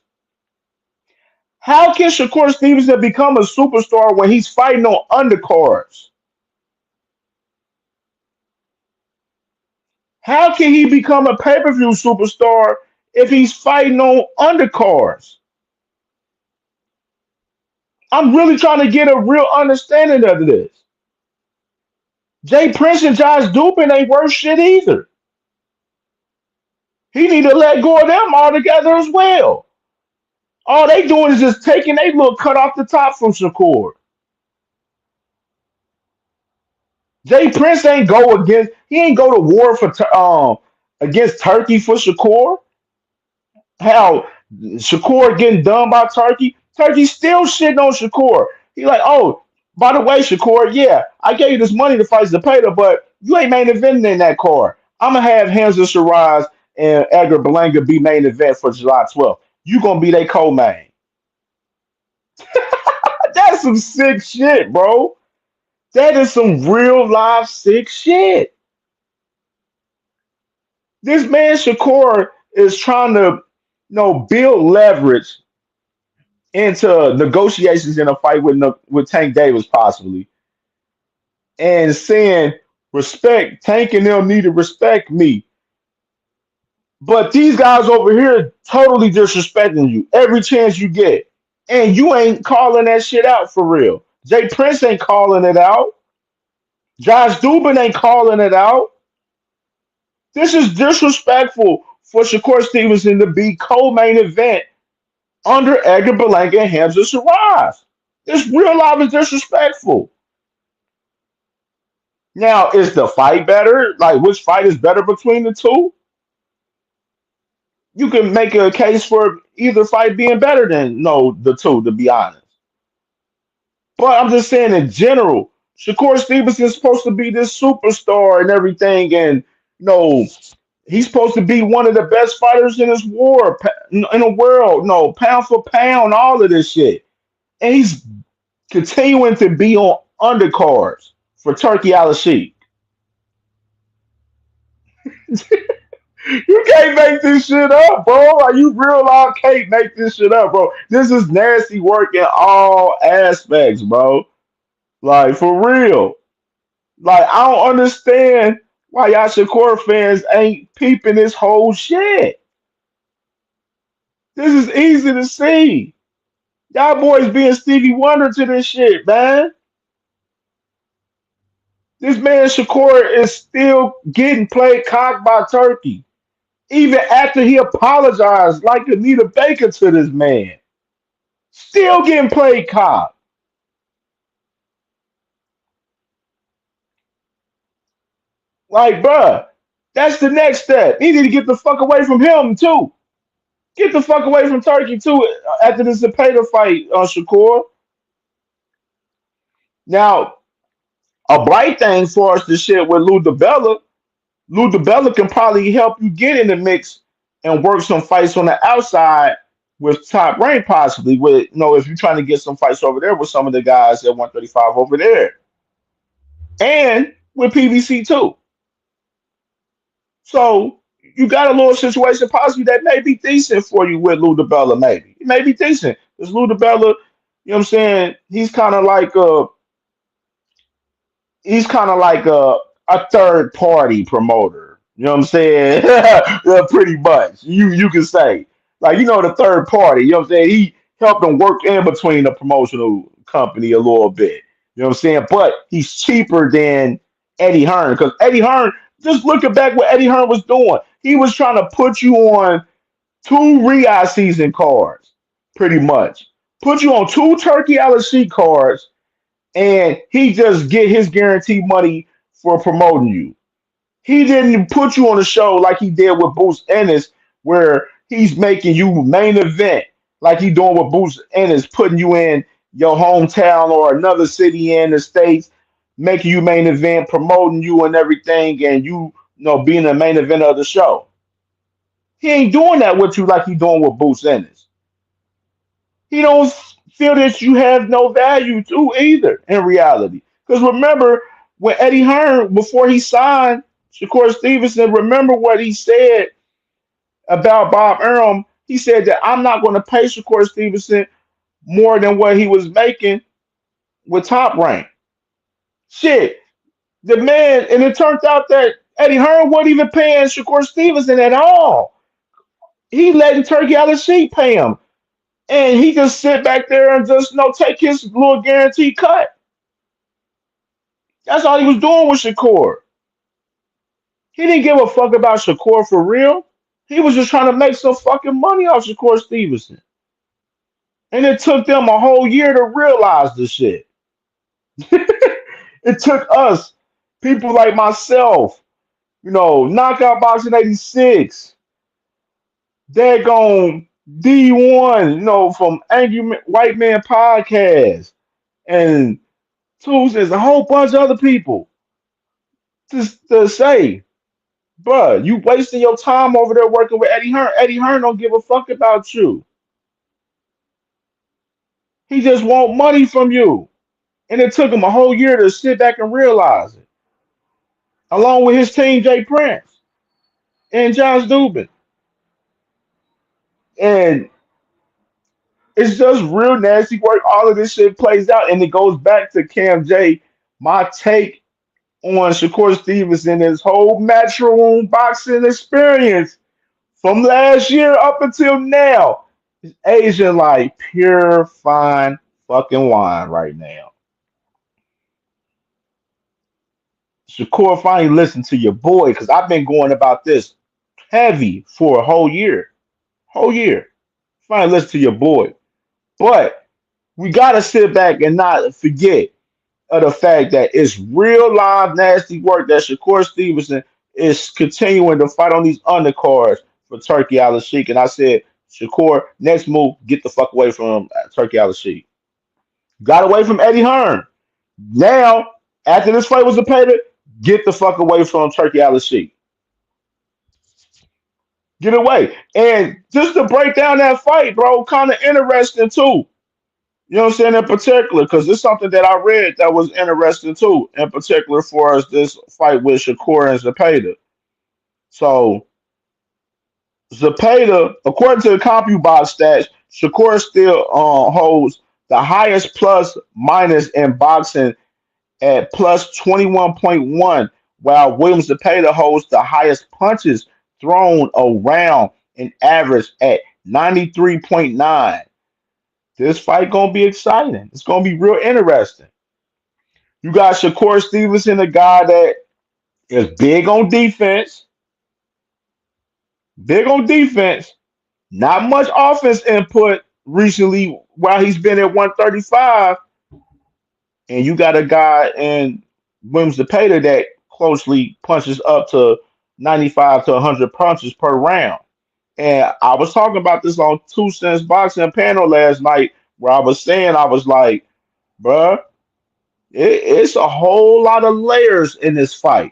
How can Shakur Stevenson become a superstar when he's fighting on undercards? How can he become a pay-per-view superstar if he's fighting on undercards? I'm really trying to get a real understanding of this. Jay Prince and Josh Dupin ain't worth shit either. He need to let go of them altogether as well. All they doing is just taking a little cut off the top from Shakur. Jay Prince ain't go against. He ain't go to war for against Turkey for Shakur. How Shakur getting done by Turkey? Turkey still shitting on Shakur. He like, oh, by the way, Shakur, yeah, I gave you this money to fight ZEPADA, but you ain't main eventing in that card. I'm gonna have Hamza Shiraz and Edgar Berlanga be main event for July 12th. You gonna be their co-main. That's some sick shit, bro. That is some real life sick shit. This man Shakur is trying to, build leverage into negotiations in a fight with Tank Davis possibly, and saying respect Tank and they'll need to respect me. But these guys over here totally disrespecting you every chance you get, and you ain't calling that shit out for real. Jay Prince ain't calling it out. Josh Dubin ain't calling it out. This is disrespectful for Shakur Stevenson to be co-main event under Edgar Berlanga and Hamza Shiraz. This real life is disrespectful. Now, is the fight better? Like, which fight is better between the two? You can make a case for either fight being better than no the two, to be honest. But I'm just saying in general, Shakur Stevenson is supposed to be this superstar and everything, and he's supposed to be one of the best fighters in this war in the world. No, pound for pound, all of this shit, and he's continuing to be on undercards for Turkey Al Sheikh. You can't make this shit up, bro. Like you real life can't make this shit up, bro. This is nasty work in all aspects, bro. Like for real. Like I don't understand why y'all Shakur fans ain't peeping this whole shit. This is easy to see. Y'all boys being Stevie Wonder to this shit, man. This man Shakur is still getting played cock by Turkey. Even after he apologized like Anita Baker to this man. Still getting played cop. Like, bruh, that's the next step. He need to get the fuck away from him, too. Get the fuck away from Turkey, too, after this Zepeda fight, Shakur. Now, a bright thing for us to shit with Lou DiBella can probably help you get in the mix and work some fights on the outside with Top Rank, possibly. With if you're trying to get some fights over there with some of the guys at 135 over there. And with PBC, too. So you got a little situation possibly that may be decent for you with Lou DiBella, maybe. It may be decent. Because Lou DiBella, you know what I'm saying, he's kind of like a third party promoter. You know what I'm saying? Yeah, pretty much. You can say. Like, the third party, you know what I'm saying? He helped them work in between the promotional company a little bit. You know what I'm saying? But he's cheaper than Eddie Hearn. Because Eddie Hearn, just looking back what Eddie Hearn was doing, he was trying to put you on two Riyadh season cards, pretty much. Put you on two Turkey LSC cards, and he just get his guaranteed money for promoting you. He didn't put you on a show like he did with Boots Ennis, where he's making you main event, like he doing with Boots Ennis, putting you in your hometown or another city in the states, making you main event, promoting you and everything, and being the main event of the show. He ain't doing that with you like he doing with Boots Ennis. He don't feel that you have no value too either in reality. Because remember when Eddie Hearn, before he signed Shakur Stevenson, remember what he said about Bob Arum? He said that I'm not going to pay Shakur Stevenson more than what he was making with Top Rank. Shit, the man, and it turned out that Eddie Hearn wasn't even paying Shakur Stevenson at all. He letting Turkey out of sheet pay him. And he just sit back there and just take his little guaranteed cut. That's all he was doing with Shakur. He didn't give a fuck about Shakur for real. He was just trying to make some fucking money off Shakur Stevenson. And it took them a whole year to realize this shit. It took us. People like myself, Knockout Boxing 86, daggone D1, from White Man Podcast, and Tuesdays, a whole bunch of other people just to say, bruh, you wasting your time over there working with Eddie Hearn. Eddie Hearn don't give a fuck about you. He just want money from you. And it took him a whole year to sit back and realize it, along with his team, Jay Prince and Josh Dubin. And it's just real nasty work. All of this shit plays out, and it goes back to Cam J. My take on Shakur Stevenson, his whole matchroom boxing experience from last year up until now. He's Asian like pure fine fucking wine right now. Shakur, finally listen to your boy, because I've been going about this heavy for a whole year. Whole year. Finally listen to your boy. But we gotta sit back and not forget of the fact that it's real live nasty work that Shakur Stevenson is continuing to fight on these undercards for Turkey Al Sheik. And I said, Shakur, next move, get the fuck away from Turkey Al Sheik. Got away from Eddie Hearn. Now, after this fight was debated, get the fuck away from Turkey Al Sheik. Get away. And just to break down that fight, bro, kind of interesting too. You know what I'm saying? In particular, because it's something that I read that was interesting too, in particular for us, this fight with Shakur and ZEPADA. So, ZEPADA, according to the CompuBox stats, Shakur still holds the highest plus minus in boxing at plus 21.1, while Williams ZEPADA holds the highest punches thrown around in average at 93.9. This fight gonna be exciting. It's gonna be real interesting. You got Shakur Stevenson, a guy that is big on defense, not much offense input recently while he's been at 135. And you got a guy in Williams DePater that closely punches up to 95 to 100 punches per round. And I was talking about this on Two Cents Boxing panel last night, where I was saying, I was like, bruh, it's a whole lot of layers in this fight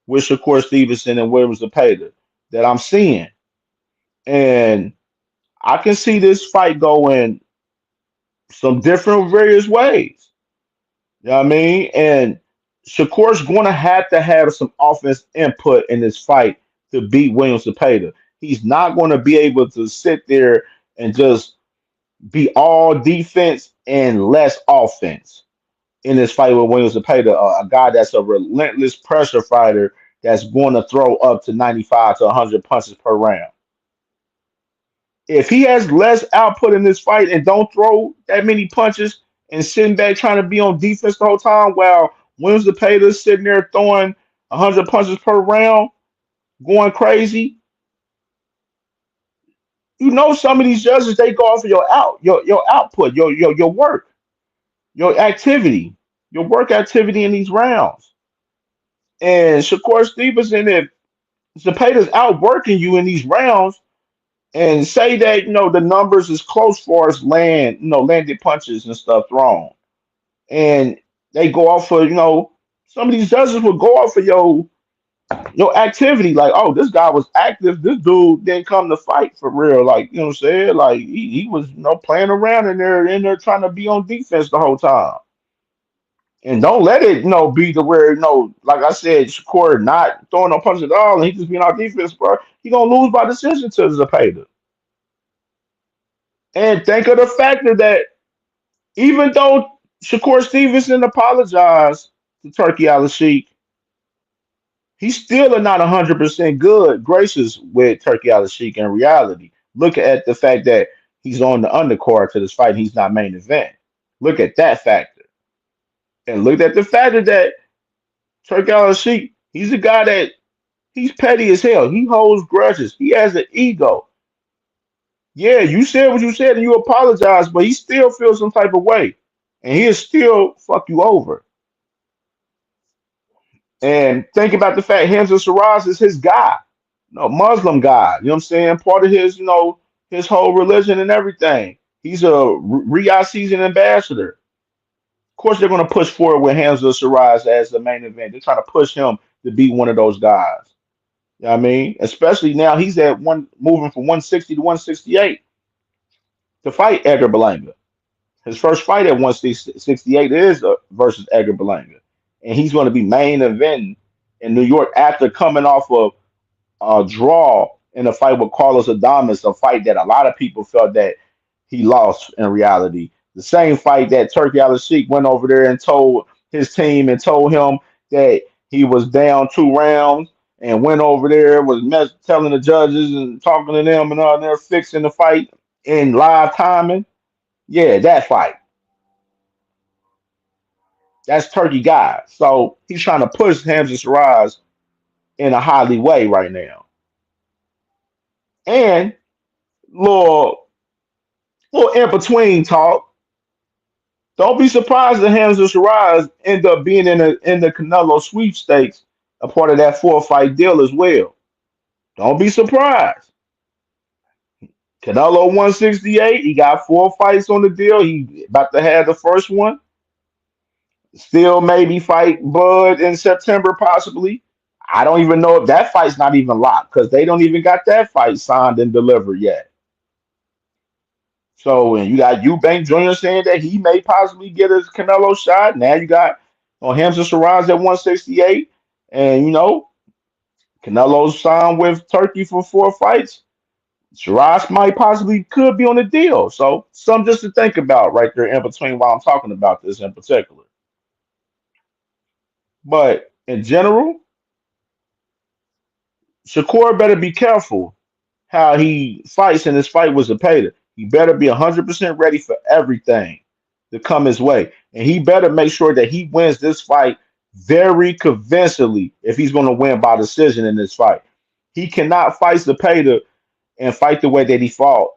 with Shakur Stevenson and Williams Zepeda that I'm seeing. And I can see this fight going some different various ways. You know what I mean? And Shakur's going to have some offense input in this fight to beat Williams Zepeda. He's not going to be able to sit there and just be all defense and less offense in this fight with Williams Zepeda, a guy that's a relentless pressure fighter that's going to throw up to 95 to 100 punches per round. If he has less output in this fight and don't throw that many punches and sitting back trying to be on defense the whole time while Williams Zepeda is sitting there throwing 100 punches per round, going crazy, you know some of these judges, they go off of your output, your work, your activity, your work activity in these rounds. And Shakur Stevenson, if Zepeda's outworking you in these rounds, and say that the numbers is close for us landed punches and stuff thrown, and they go off for some of these judges will go off for your activity, like, oh, this guy was active, this dude didn't come to fight for real, like, you know what I'm saying, like he was playing around in there trying to be on defense the whole time. And don't let it be to where like I said, Shakur not throwing no punches at all and he just being on defense, bro. He gonna lose by decision to Zepeda. And think of the factor that even though Shakur Stevenson apologized to Turkey Al Sheik, he's still not 100% good gracious with Turkey Al Sheik in reality. Look at the fact that he's on the undercard to this fight and he's not main event. Look at that factor. And look at the factor that Turkey Al Sheik, he's a guy that he's petty as hell. He holds grudges. He has an ego. Yeah, you said what you said and you apologize, but he still feels some type of way. And he'll still fuck you over. And think about the fact Hamza Shiraz is his God, Muslim God. You know what I'm saying? Part of his, his whole religion and everything. He's a Riyadh season ambassador. Of course, they're going to push forward with Hamza Shiraz as the main event. They're trying to push him to be one of those guys. You know what I mean? Especially now he's at moving from 160 to 168 to fight Edgar Berlanga. His first fight at 168 is versus Edgar Berlanga. And he's going to be main event in New York after coming off of a draw in a fight with Carlos Adames, a fight that a lot of people felt that he lost in reality. The same fight that Turkey Al Sheikh went over there and told his team and told him that he was down 2 rounds and went over there, was telling the judges and talking to them and all, and they're fixing the fight in live timing. Yeah, that fight. That's Turkey guy. So he's trying to push Hamza Shiraz in a highly way right now. And little in between talk. Don't be surprised that Hamza Shiraz end up being in the Canelo sweepstakes, a part of that 4-fight deal as well. Don't be surprised. Canelo 168, he got 4 fights on the deal. He about to have the first one. Still maybe fight Bud in September, possibly. I don't even know if that fight's not even locked because they don't even got that fight signed and delivered yet. So and you got Eubank Jr. saying that he may possibly get a Canelo shot. Now you got Hamza Shiraz at 168, and Canelo signed with Turkey for 4 fights. Shiraz might possibly could be on the deal. So something just to think about right there in between while I'm talking about this in particular. But in general, Shakur better be careful how he fights in this fight with Zepeda. He better be 100% ready for everything to come his way. And he better make sure that he wins this fight very convincingly if he's going to win by decision in this fight. He cannot fight Zepeda and fight the way that he fought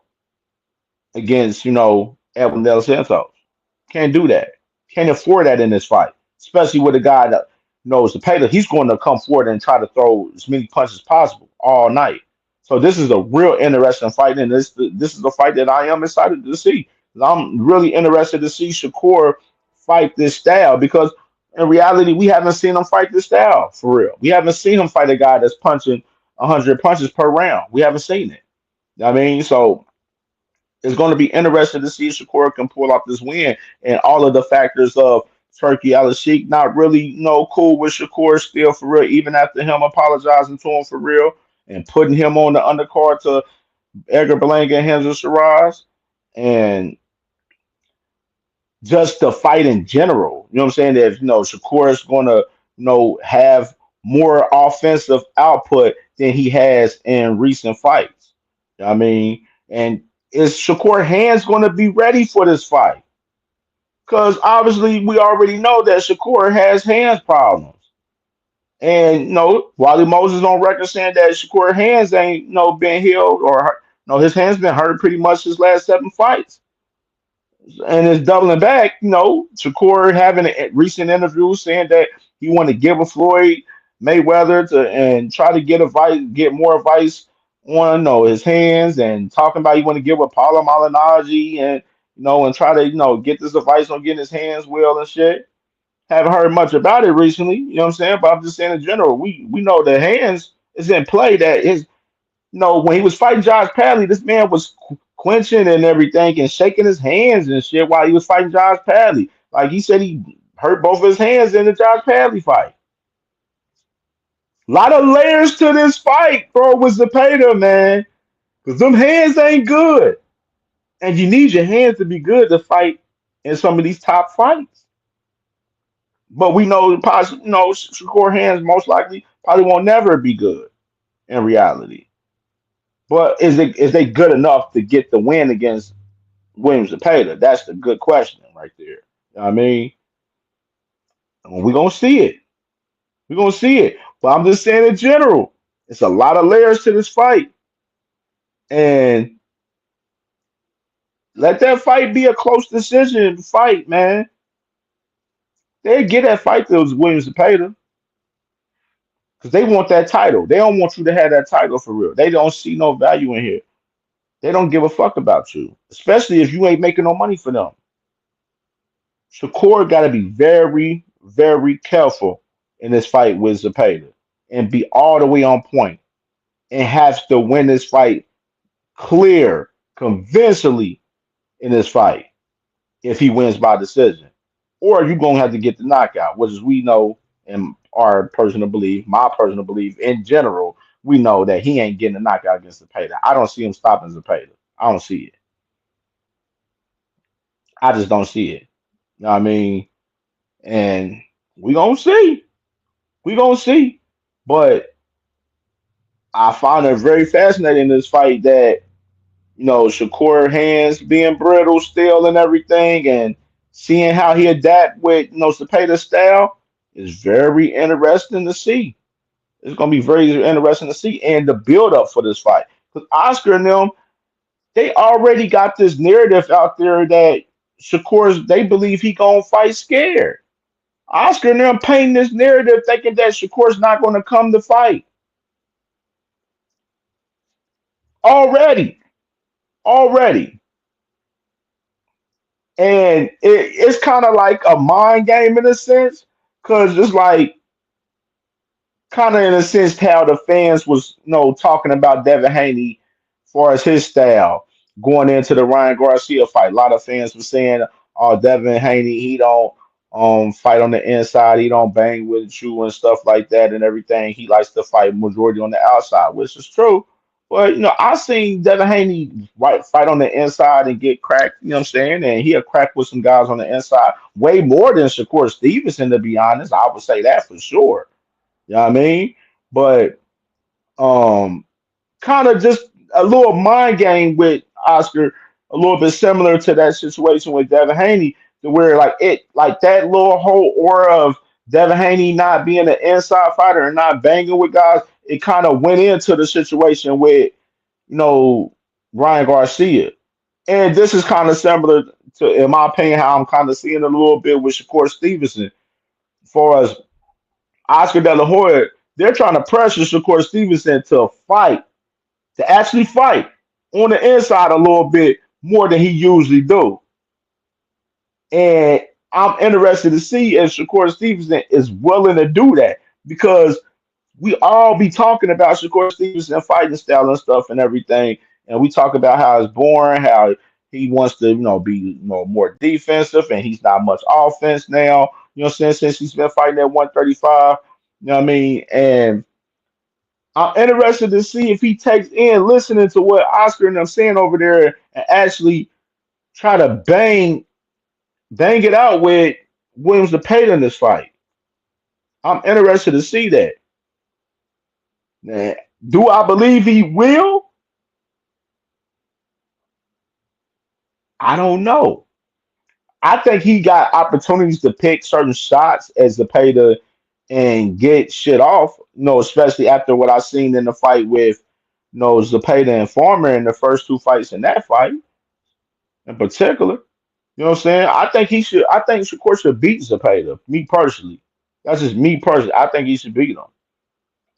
against, Edwin Del Santos. Can't do that. Can't afford that in this fight, especially with a guy that knows Zepeda. He's going to come forward and try to throw as many punches as possible all night. So this is a real interesting fight, and this is a fight that I am excited to see. I'm really interested to see Shakur fight this style because in reality, we haven't seen him fight this style for real. We haven't seen him fight a guy that's punching 100 punches per round. We haven't seen it. I mean, so it's going to be interesting to see if Shakur can pull off this win and all of the factors of Turkey Al Sheikh not really cool with Shakur still for real, even after him apologizing to him for real and putting him on the undercard to Edgar Berlanga and Hamza Shiraz and just the fight in general. You know what I'm saying? That Shakur is going to have more offensive output than he has in recent fights. I mean, and is Shakur hands going to be ready for this fight? Because obviously we already know that Shakur has hands problems. And Wally Moses on record saying that Shakur hands ain't been healed or his hands been hurt pretty much his last 7 fights. And it's doubling back, Shakur having a recent interview saying that he want to give a Floyd Mayweather to and try to get more advice on his hands and talking about he want to give a Paulo Malignaggi and and try to get this advice on getting his hands well and shit. Haven't heard much about it recently, you know what I'm saying? But I'm just saying in general, we know the hands is in play that is when he was fighting Josh Padley, this man was quenching and everything and shaking his hands and shit while he was fighting Josh Padley. Like he said, he hurt both of his hands in the Josh Padley fight. A lot of layers to this fight, bro, with Zepeda, man. Because them hands ain't good. And you need your hands to be good to fight in some of these top fights. But we know, Shakur hands most likely probably won't never be good in reality. But is they good enough to get the win against Williams Zepeda? That's the good question right there. You know what I mean, we're gonna see it. We're gonna see it. But I'm just saying in general, it's a lot of layers to this fight. And let that fight be a close decision fight, man. They get that fight to Williams Zepeda. because they want that title. They don't want you to have that title for real. They don't see no value in here. They don't give a fuck about you, especially if you ain't making no money for them. Shakur got to be very, very careful in this fight with Zepeda and be all the way on point and has to win this fight clear, convincingly in this fight if he wins by decision. Or you're going to have to get the knockout, which is we know in our personal belief, my personal belief in general, we know that he ain't getting a knockout against Zepeda. I don't see him stopping Zepeda. I don't see it. I just don't see it. You know what I mean? And we gonna see. We gonna see. But I found it very fascinating in this fight that Shakur hands being brittle still and everything, and seeing how he adapt with Cepeda's style is very interesting to see. It's gonna be very interesting to see, and the build up for this fight because Oscar and them they already got this narrative out there that Shakur's they believe he gonna fight scared. Oscar and them painting this narrative thinking that Shakur's not gonna come to fight already, already. And it's kind of like a mind game in a sense, because it's like kind of in a sense how the fans was talking about Devin Haney as far as his style going into the Ryan Garcia fight. A lot of fans were saying, "Oh, Devin Haney, he don't fight on the inside, he don't bang with you and stuff like that and everything. He likes to fight majority on the outside," which is true. But I seen Devin Haney fight on the inside and get cracked. You know what I'm saying? And he'll crack with some guys on the inside way more than Shakur Stevenson. To be honest, I would say that for sure. You know what I mean? But um, kind of just a little mind game with Oscar, a little bit similar to that situation with Devin Haney, to where like that little whole aura of Devin Haney not being an inside fighter and not banging with guys, it kind of went into the situation with you know Ryan Garcia. And this is kind of similar to, in my opinion, how I'm kind of seeing it a little bit with Shakur Stevenson. As far as Oscar De La Hoya, they're trying to pressure Shakur Stevenson to fight, to actually fight on the inside a little bit more than he usually do. And I'm interested to see if Shakur Stevenson is willing to do that because we all be talking about Shakur Stevenson fighting style and stuff and everything, and we talk about how it's boring, how he wants to, be, more defensive, and he's not much offense now. You know what I'm saying? Since he's been fighting at 135, you know what I mean? And I'm interested to see if he takes in listening to what Oscar and them saying over there and actually try to bang it out with Williams the in this fight. I'm interested to see that. Now, do I believe he will? I don't know. I think he got opportunities to pick certain shots as the Zepeda and get shit off. Especially after what I seen in the fight with Zepeda and Farmer in the first two fights in that fight in particular. You know what I'm saying? I think he should. I think Shakur should beat Zepeda. Me personally, that's just me personally. I think he should beat him.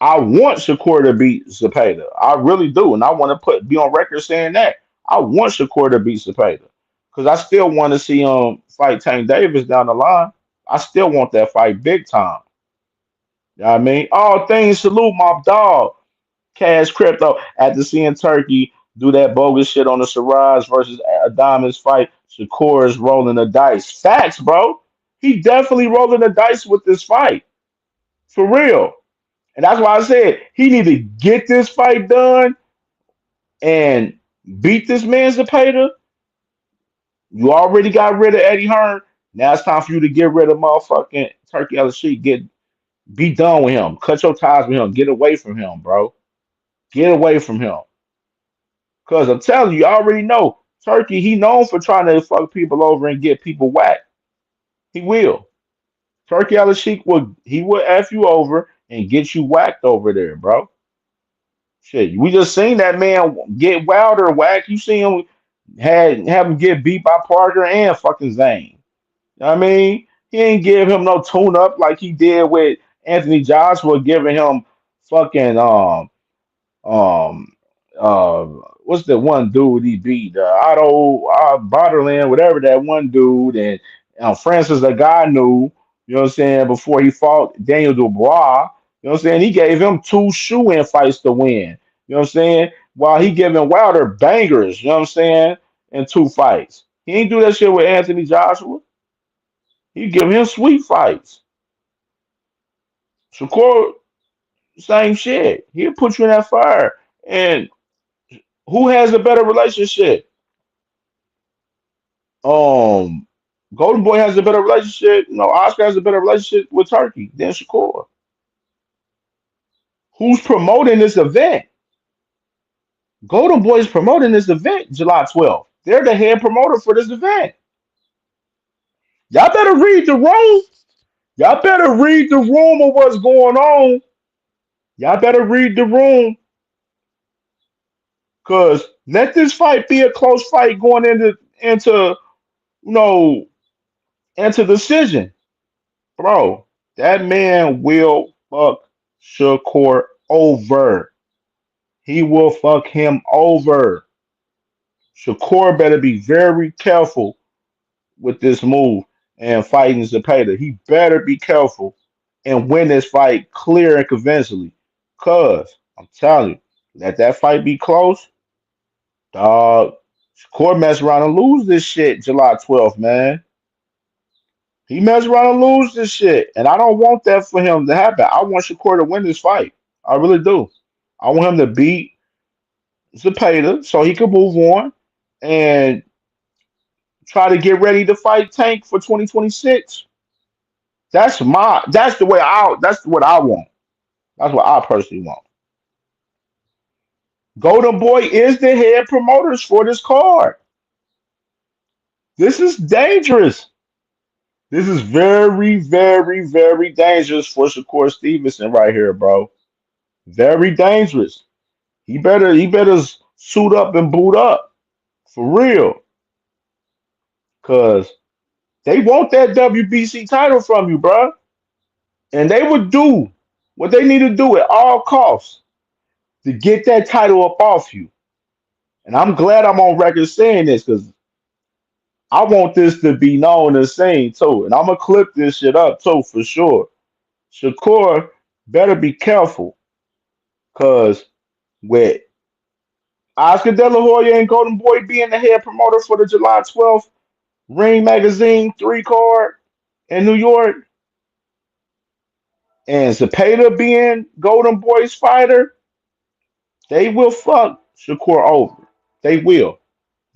I want Shakur to beat Zepeda. I really do, and I want to be on record saying that I want Shakur to beat Zepeda because I still want to see him fight Tank Davis down the line. I still want that fight big time. You know what I mean? All things salute my dog, Cash Crypto. After seeing Turkey do that bogus shit on the Siraj versus Adames fight, Shakur is rolling the dice. Facts, bro. He definitely rolling the dice with this fight. For real. And that's why I said he need to get this fight done and beat this man Zepeda. You already got rid of Eddie Hearn. Now it's time for you to get rid of motherfucking Turkey LSG. Be done with him. Cut your ties with him. Get away from him, bro. Get away from him. Cause I'm telling you, I already know Turkey. He known for trying to fuck people over and get people whacked. He will. Turkey LSG will f you over and get you whacked over there, bro. Shit, we just seen that man get Wilder whacked. You see him have him get beat by Parker and fucking Zane. You know what I mean? He ain't give him no tune up like he did with Anthony Joshua, giving him fucking um uh what's the one dude he beat? Otto Botterland, whatever that one dude, and Francis the guy knew, you know what I'm saying, before he fought Daniel Dubois, you know what I'm saying? He gave him two shoe-in fights to win. You know what I'm saying? While he giving Wilder bangers, you know what I'm saying, in two fights. He ain't do that shit with Anthony Joshua. He give him sweet fights. Shakur, same shit. He'll put you in that fire. And who has a better relationship? Um, Golden Boy has a better relationship. No, Oscar has a better relationship with Turkey than Shakur. Who's promoting this event? Golden Boy is promoting this event July 12th. They're the head promoter for this event. Y'all better read the room. Y'all better read the room of what's going on. Y'all better read the room. Cause let this fight be a close fight going into you know into decision. Bro, that man will fuck Shakur over. He will fuck him over. Shakur better be very careful with this move and fighting Zepeda. He better be careful and win this fight clear and convincingly. Cause I'm telling you, let that fight be close, dog. Shakur mess around and lose this shit July 12th, man. He mess around and lose this shit. And I don't want that for him to happen. I want Shakur to win this fight. I really do. I want him to beat Zepeda so he can move on and try to get ready to fight Tank for 2026. That's what I want. That's what I personally want. Golden Boy is the head promoters for this card. This is dangerous. This is very, very, very dangerous for Shakur Stevenson right here, bro. Very dangerous. He better suit up and boot up for real. Cause they want that WBC title from you, bro. And they would do what they need to do at all costs to get that title up off you. And I'm glad I'm on record saying this because I want this to be known and seen too. And I'm gonna clip this shit up too for sure. Shakur better be careful because with Oscar De La Hoya and Golden Boy being the head promoter for the July 12th Ring Magazine 3 card in New York, and Zepeda being Golden Boy's fighter, they will fuck Shakur over. They will.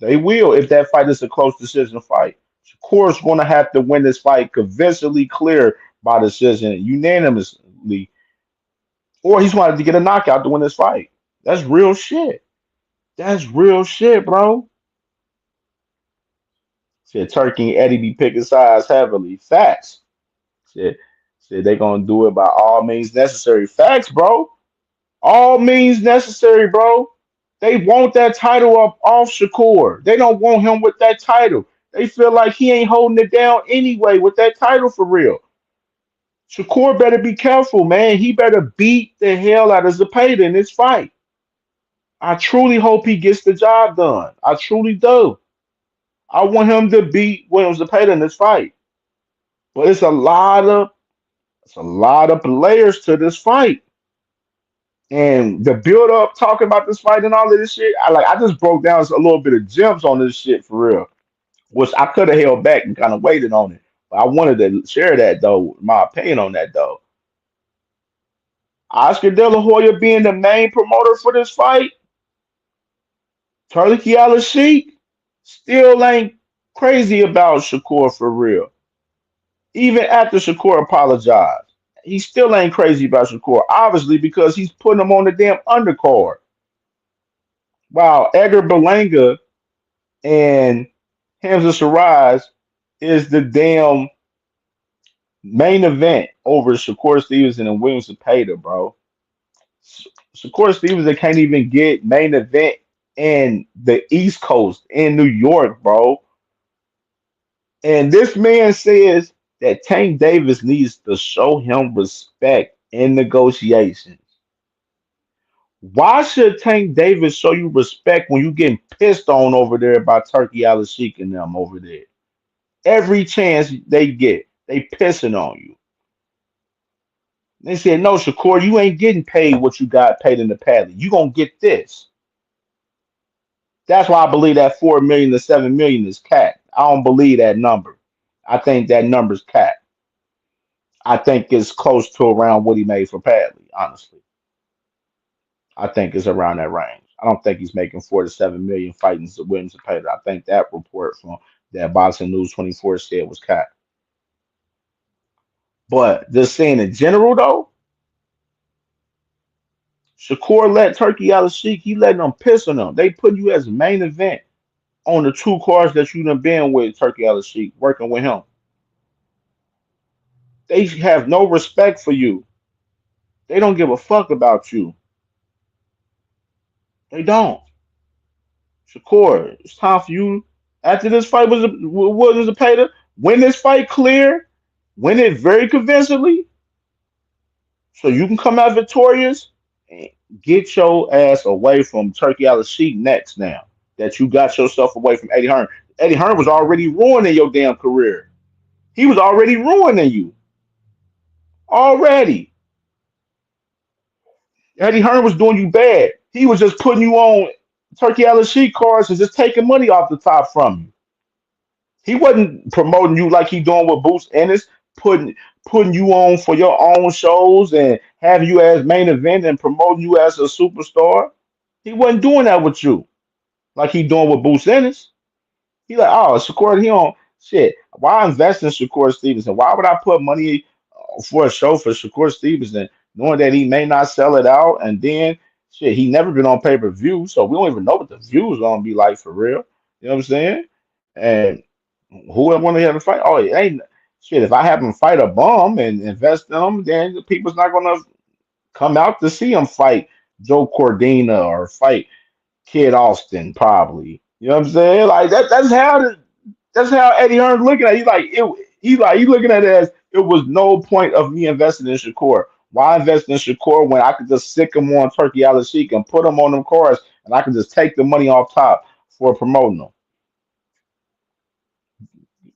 They will if that fight is a close decision fight. Shakur's going to have to win this fight convincingly clear by decision, unanimously, or he's going to have to get a knockout to win this fight. That's real shit. That's real shit, bro. Said Turkey and Eddie be picking sides heavily. Facts. Said, said they gonna do it by all means necessary. Facts, bro. All means necessary, bro. They want that title up off Shakur. They don't want him with that title. They feel like he ain't holding it down anyway with that title for real. Shakur better be careful, man. He better beat the hell out of Zepeda in this fight. I truly hope he gets the job done. I truly do. I want him to beat Williams Zepeda in this fight. But it's a lot of layers to this fight. And the build up, talking about this fight and all of this shit, I just broke down a little bit of gems on this shit for real, which I could have held back and kind of waited on it. But I wanted to share that though, my opinion on that though. Oscar De La Hoya being the main promoter for this fight, Turkey Al Sheik still ain't crazy about Shakur for real. Even after Shakur apologized, he still ain't crazy about Shakur, obviously because he's putting him on the damn undercard. While Edgar Berlanga and Hamza Shiraz is the damn main event over Shakur Stevenson and William Cepeda, bro. Shakur Stevenson can't even get main event in the East Coast in New York, bro. And this man says that Tank Davis needs to show him respect in negotiations. Why should Tank Davis show you respect when you getting pissed on over there by Turkey Al Sheik and them over there? Every chance they get, they pissing on you. They said, no, Shakur, you ain't getting paid what you got paid in the paddy. You gonna get this. That's why I believe that 4 million to 7 million is cat. I don't believe that number. I think that number's cat. I think it's close to around what he made for Padley, honestly. I think it's around that range. I don't think he's making 4 to 7 million fighting Williams and Pater. I think that report from that Boxing News 24 said was cat. But just saying in general though, Shakur let Turkey out of Sheik, he letting them piss on them. They put you as main event on the two cars that you done been with Turkey out of Sheik, working with him. They have no respect for you. They don't give a fuck about you. They don't. Shakur, it's time for you. After this fight was a Pater, win this fight clear, win it very convincingly, so you can come out victorious and get your ass away from Turkey Al Sheik next now. That you got yourself away from Eddie Hearn. Eddie Hearn was already ruining your damn career. He was already ruining you. Already. Eddie Hearn was doing you bad. He was just putting you on Turkey Al Sheik cards and just taking money off the top from you. He wasn't promoting you like he doing with Boots Ennis, putting you on for your own shows and have you as main event and promoting you as a superstar. He wasn't doing that with you like he doing with Boots Ennis. He like, oh, Shakur, he on shit. Why invest in Shakur Stevenson? Why would I put money for a show for Shakur Stevenson, knowing that he may not sell it out, and then shit, he never been on pay per view, so we don't even know what the views gonna be like for real. You know what I'm saying? And who I want to have to fight? Oh, it ain't shit. If I have him fight a bum and invest in him, then the people's not gonna come out to see him fight Joe Cordina or fight Kid Austin, probably. You know what I'm saying? Like that. That's how Eddie Hearn's looking at it. He's like it. He's looking at it as it was no point of me investing in Shakur. Why invest in Shakur when I could just stick him on Turkey Al Sheik and put him on them cars and I could just take the money off top for promoting them?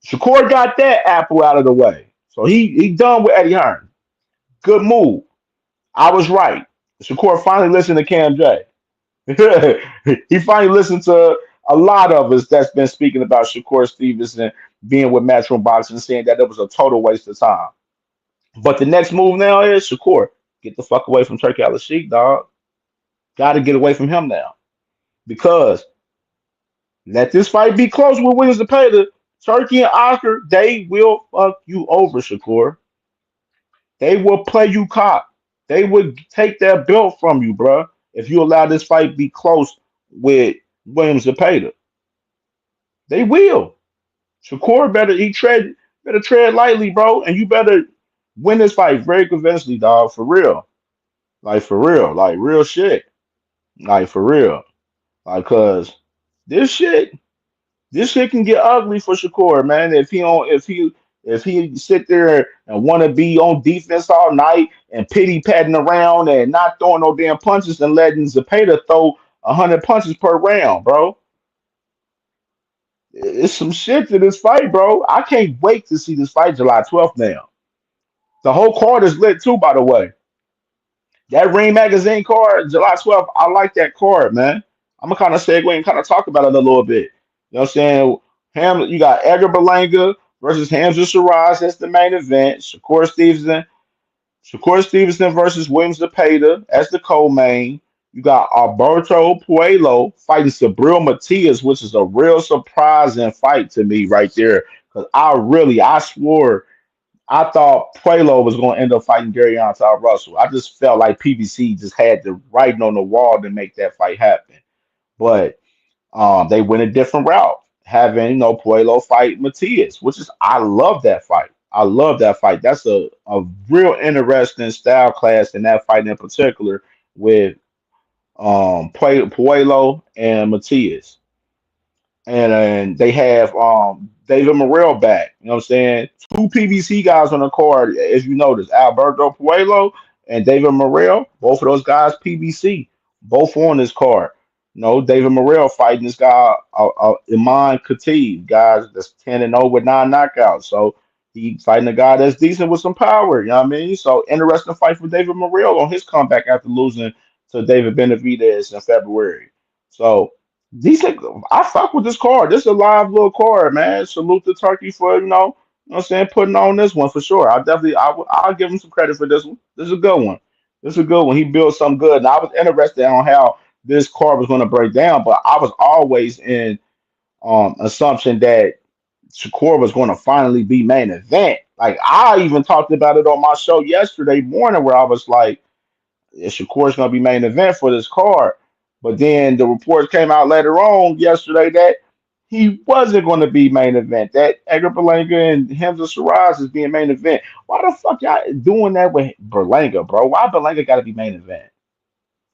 Shakur got that apple out of the way. So he done with Eddie Hearn. Good move. I was right. Shakur finally listened to Cam J. He finally listened to a lot of us that's been speaking about Shakur Stevenson being with Matchroom Boxing and saying that it was a total waste of time. But the next move now is Shakur. Get the fuck away from Turkey Al Sheik, dog. Gotta get away from him now. Because let this fight be close with Williams and Pater. Turkey and Oscar, they will fuck you over, Shakur. They will play you cop. They would take that belt from you, bro, if you allow this fight be close with Williams and Pater. They will. Shakur better tread lightly, bro, and you better win this fight very convincingly, dog, for real. Like for real. Like real shit. Like for real. Like cause this shit this shit can get ugly for Shakur, man. If he sit there and want to be on defense all night and pity patting around and not throwing no damn punches and letting Zepeda throw 100 punches per round, bro. It's some shit to this fight, bro. I can't wait to see this fight July 12th now. The whole card is lit too, by the way. That Ring Magazine card, July 12th, I like that card, man. I'm gonna kind of segue and kind of talk about it a little bit. You know what I'm saying? You got Edgar Berlanga versus Hamza Shiraz. That's the main event. Shakur Stevenson versus Williams Zepeda. That's the co-main. You got Alberto Puello fighting Sabril Matias, which is a real surprising fight to me right there. Because I swore I thought Puello was going to end up fighting Gary Russell. I just felt like PBC just had the writing on the wall to make that fight happen. But they went a different route, having Puello fight Matias, which is I love that fight. I love that fight. That's a real interesting style class in that fight in particular with Puello and Matias. And they have David Morrell back. You know what I'm saying? Two PBC guys on the card, as you notice, Alberto Puello and David Morrell. Both of those guys PBC. both on this card. No, David Morrell fighting this guy, Iman Khatib, guys that's 10-0 with 9 knockouts. So he fighting a guy that's decent with some power. You know what I mean? So interesting fight for David Morrell on his comeback after losing to David Benavidez in February. So decent. I fuck with this card. This is a live little card, man. Salute to Turkey for you know what I'm saying, putting on this one for sure. I'll give him some credit for this one. This is a good one. This is a good one. He built something good. And I was interested on how this card was going to break down, but I was always in assumption that Shakur was going to finally be main event. Like I even talked about it on my show yesterday morning, where I was like, "Yeah, Shakur's going to be main event for this card." But then the reports came out later on yesterday that he wasn't going to be main event. That Edgar Berlanga and Hamza Shiraz is being main event. Why the fuck y'all doing that with Berlanga, bro? Why Berlanga got to be main event?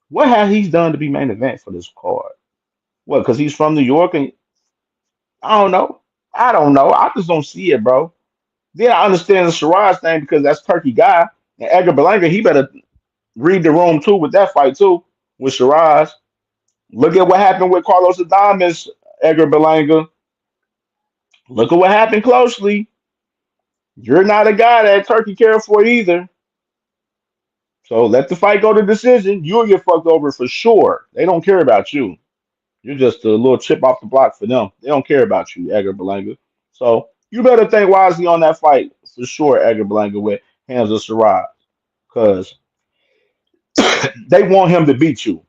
What has he done to be main event for this card? What? Because he's from New York, and I don't know. I don't know. I just don't see it, bro. Then I understand the Shiraz thing because that's Turkey guy, and Edgar Berlanga. He better read the room too with that fight too with Shiraz. Look at what happened with Carlos Adames, Edgar Berlanga. Look at what happened closely. You're not a guy that Turkey cared for either. So let the fight go to decision. You'll get fucked over for sure. They don't care about you. You're just a little chip off the block for them. They don't care about you, Edgar Berlanga. So you better think wisely on that fight for sure, Edgar Berlanga with Hamza Saraj, because they want him to beat you.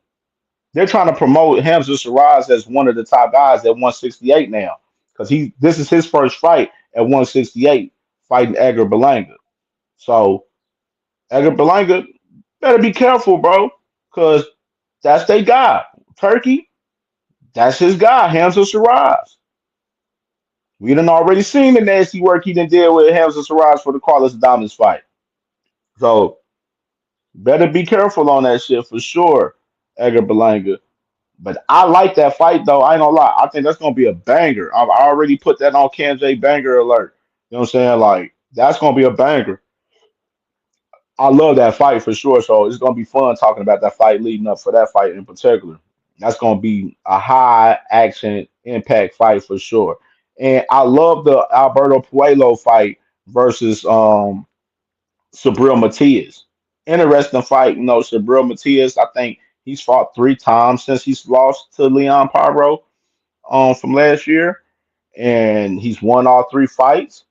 They're trying to promote Hamza Saraj as one of the top guys at 168 now, because this is his first fight at 168 fighting Edgar Berlanga. So Edgar Berlanga better be careful, bro, because that's their guy. Turkey, that's his guy, Hamza Saraj. We done already seen the nasty work he done did with Hamza Saraj for the Carlos Adames fight. So better be careful on that shit for sure, Edgar Berlanga. But I like that fight though. I ain't gonna lie. I think that's gonna be a banger. I've already put that on CamJ banger alert. You know what I'm saying? Like that's gonna be a banger. I love that fight for sure. So it's gonna be fun talking about that fight leading up for that fight in particular. That's gonna be a high action impact fight for sure. And I love the Alberto Puello fight versus Sabril Matias. Interesting fight, Sabril Matias. I think he's fought 3 times since he's lost to Leon Pyro from last year, and he's won all 3 fights.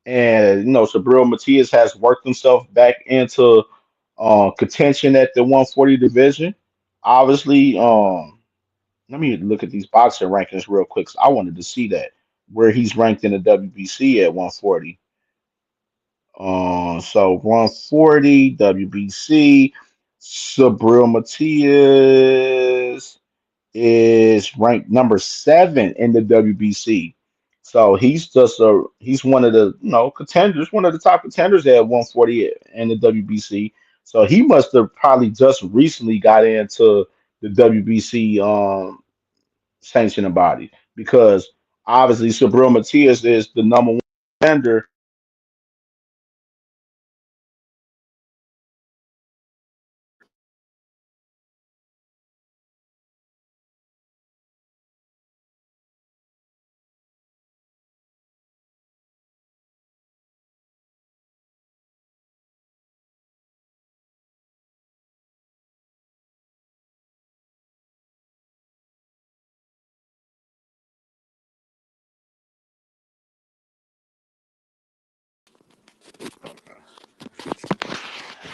And Sabril Matias has worked himself back into contention at the 140 division. Obviously, let me look at these boxing rankings real quick. 'Cause I wanted to see that where he's ranked in the WBC at 140. So 140 WBC. Sabril Matias is ranked number 7 in the WBC. So he's one of the contenders, one of the top contenders at 140 in the WBC. So he must have probably just recently got into the WBC sanctioning body because obviously Sabril Matias is the number 1 contender.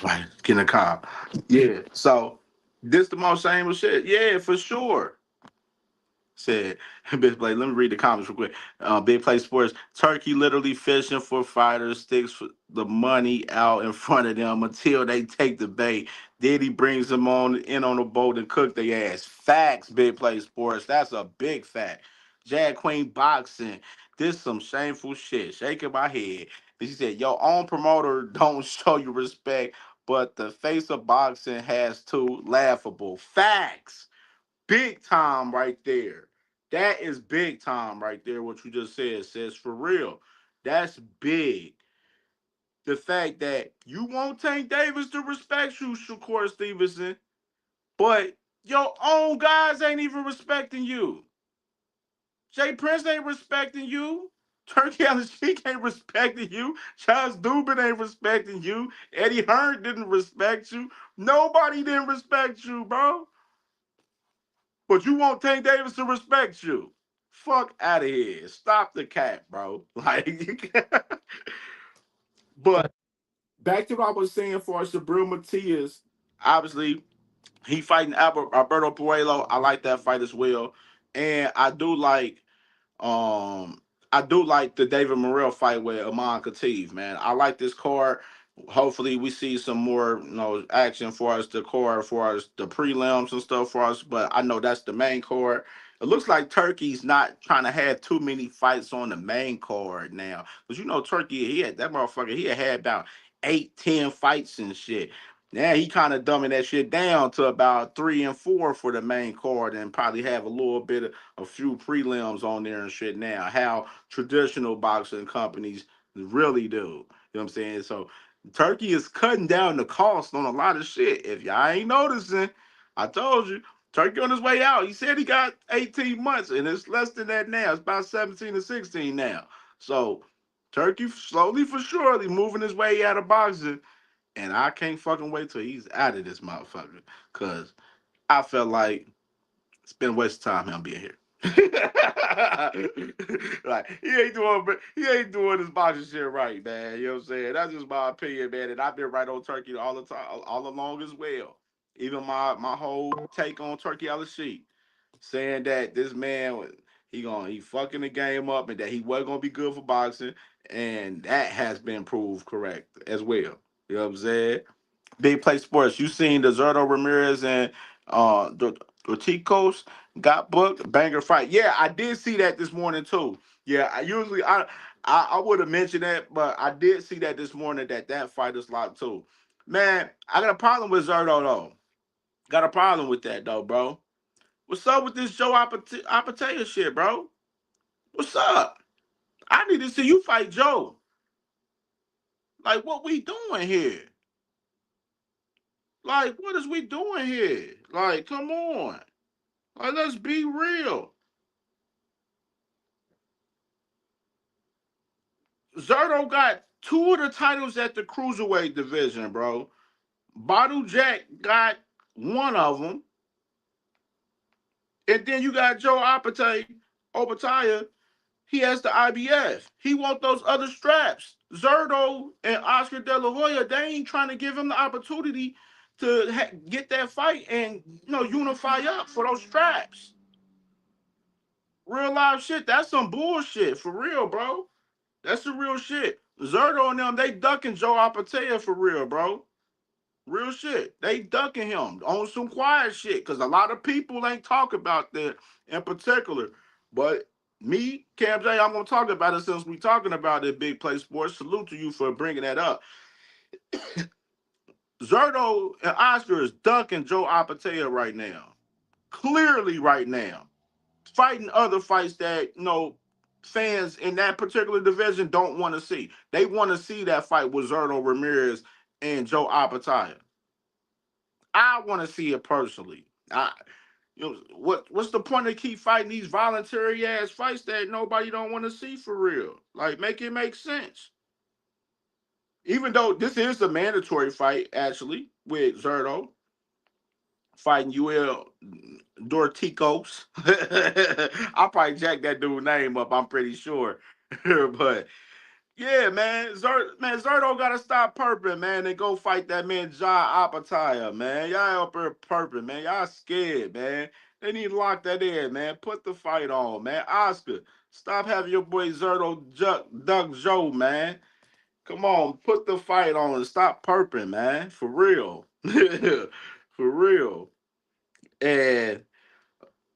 Right, getting a car. Yeah. So this the most shameless shit. Yeah, for sure. Said Big Play. Let me read the comments real quick. Big Play Sports. Turkey literally fishing for fighters, sticks for the money out in front of them until they take the bait. Then he brings them on in on the boat and cook their ass. Facts, Big Play Sports. That's a big fact. Jag Queen Boxing. This some shameful shit. Shaking my head. Then she said, your own promoter don't show you respect, but the face of boxing has to. Laughable. Facts. Big time right there. That is big time right there. What you just said says for real. That's big. The fact that you want Tank Davis to respect you, Shakur Stevenson, but Your own guys ain't even respecting you. Jay Prince ain't respecting you. Turkey Allen Sheik ain't respecting you. Charles Dubin ain't respecting you. Eddie Hearn didn't respect you. Nobody didn't respect you, bro. But you want Tank Davis to respect you. Fuck out of here. Stop the cap, bro. Like, but back to what I was saying for Sabril Matias, obviously, he fighting Alberto Puello. I like that fight as well. And um, I do like the David Morrell fight with Amon Khateev, man. I like this card. Hopefully, we see some more, action for us, the card for us, the prelims and stuff for us. But I know that's the main card. It looks like Turkey's not trying to have too many fights on the main card now, because Turkey, he had that motherfucker. He had about 8, 10 fights and shit. Now he kind of dumbing that shit down to about 3 and 4 for the main card, and probably have a little bit of a few prelims on there and shit now. How traditional boxing companies really do. You know what I'm saying? So Turkey is cutting down the cost on a lot of shit. If y'all ain't noticing, I told you, Turkey on his way out. He said he got 18 months, and it's less than that now. It's about 17 to 16 now. So Turkey slowly for surely moving his way out of boxing. And I can't fucking wait till he's out of this motherfucker. Cause I felt like it's been a waste of time him being here. Like he ain't doing this boxing shit right, man. You know what I'm saying? That's just my opinion, man. And I've been right on Turkey all the time, all along as well. Even my whole take on Turkey Al Sheik, saying that this man he fucking the game up and that he wasn't gonna be good for boxing, and that has been proved correct as well. You know what I'm saying? Big Play Sports. You seen the Zerto Ramirez and Dorticos got booked banger fight? Yeah, I did see that this morning too. Yeah, I would have mentioned that, but I did see that this morning that fight is locked too. Man, I got a problem with Zerto though. Got a problem with that though, bro. What's up with this Joe Apataya shit, bro? What's up? I need to see you fight Joe. Like, what we doing here? Like, what is we doing here? Like, come on. Like, let's be real. Zerto got two of the titles at the cruiserweight division, bro. Badu Jack got one of them, and then you got Joe Opataya. He has the IBF. He want those other straps. Zerto and Oscar De La Hoya, they ain't trying to give him the opportunity to get that fight and unify up for those straps. Real life shit. That's some bullshit for real, bro. That's the real shit. Zerto and them, they ducking Joe Apataya for real, bro. Real shit. They ducking him on some quiet shit because a lot of people ain't talk about that in particular. But me, Cam J, I'm gonna talk about it since we talking about it. Big Play Sports. Salute to you for bringing that up. Zerto and Oscar is ducking Joe Apataya right now. Clearly, right now, fighting other fights that fans in that particular division don't want to see. They want to see that fight with Zerto Ramirez and Joe Apataya. I want to see it personally. What's the point of keep fighting these voluntary ass fights that nobody don't want to see for real? Like, make it make sense. Even though this is a mandatory fight, actually, with Zerto fighting UL Dorticos. I'll probably jack that dude's name up, I'm pretty sure. But yeah, Zerto gotta stop purping, man, and go fight that man John Apataya, man. Y'all up here purping, man. Y'all scared, man. They need to lock that in, man. Put the fight on, man. Oscar, stop having your boy Zerto Duck Joe, man. Come on, put the fight on and stop purping, man. For real. For real. And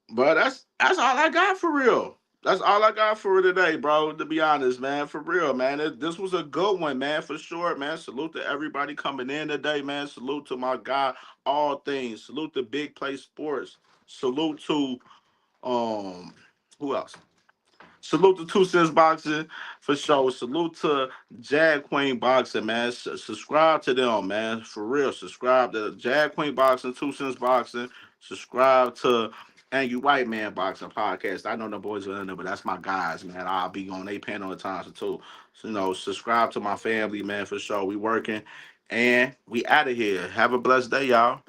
but that's all I got for real. That's all I got for today, bro. To be honest, man, for real, man. This was a good one, man, for sure, man. Salute to everybody coming in today, man. Salute to my guy, All Things. Salute to Big Play Sports. Salute to um, who else? Salute to Two Cents Boxing for sure. Salute to Jag Queen Boxing, man. Subscribe to them, man. For real. Subscribe to Jag Queen Boxing, Two Cents Boxing. Subscribe to Angry White Man Boxing Podcast. I know the boys are in there, but that's my guys, man. I'll be on their panel at times too. So, subscribe to my family, man, for sure. We working. And we out of here. Have a blessed day, y'all.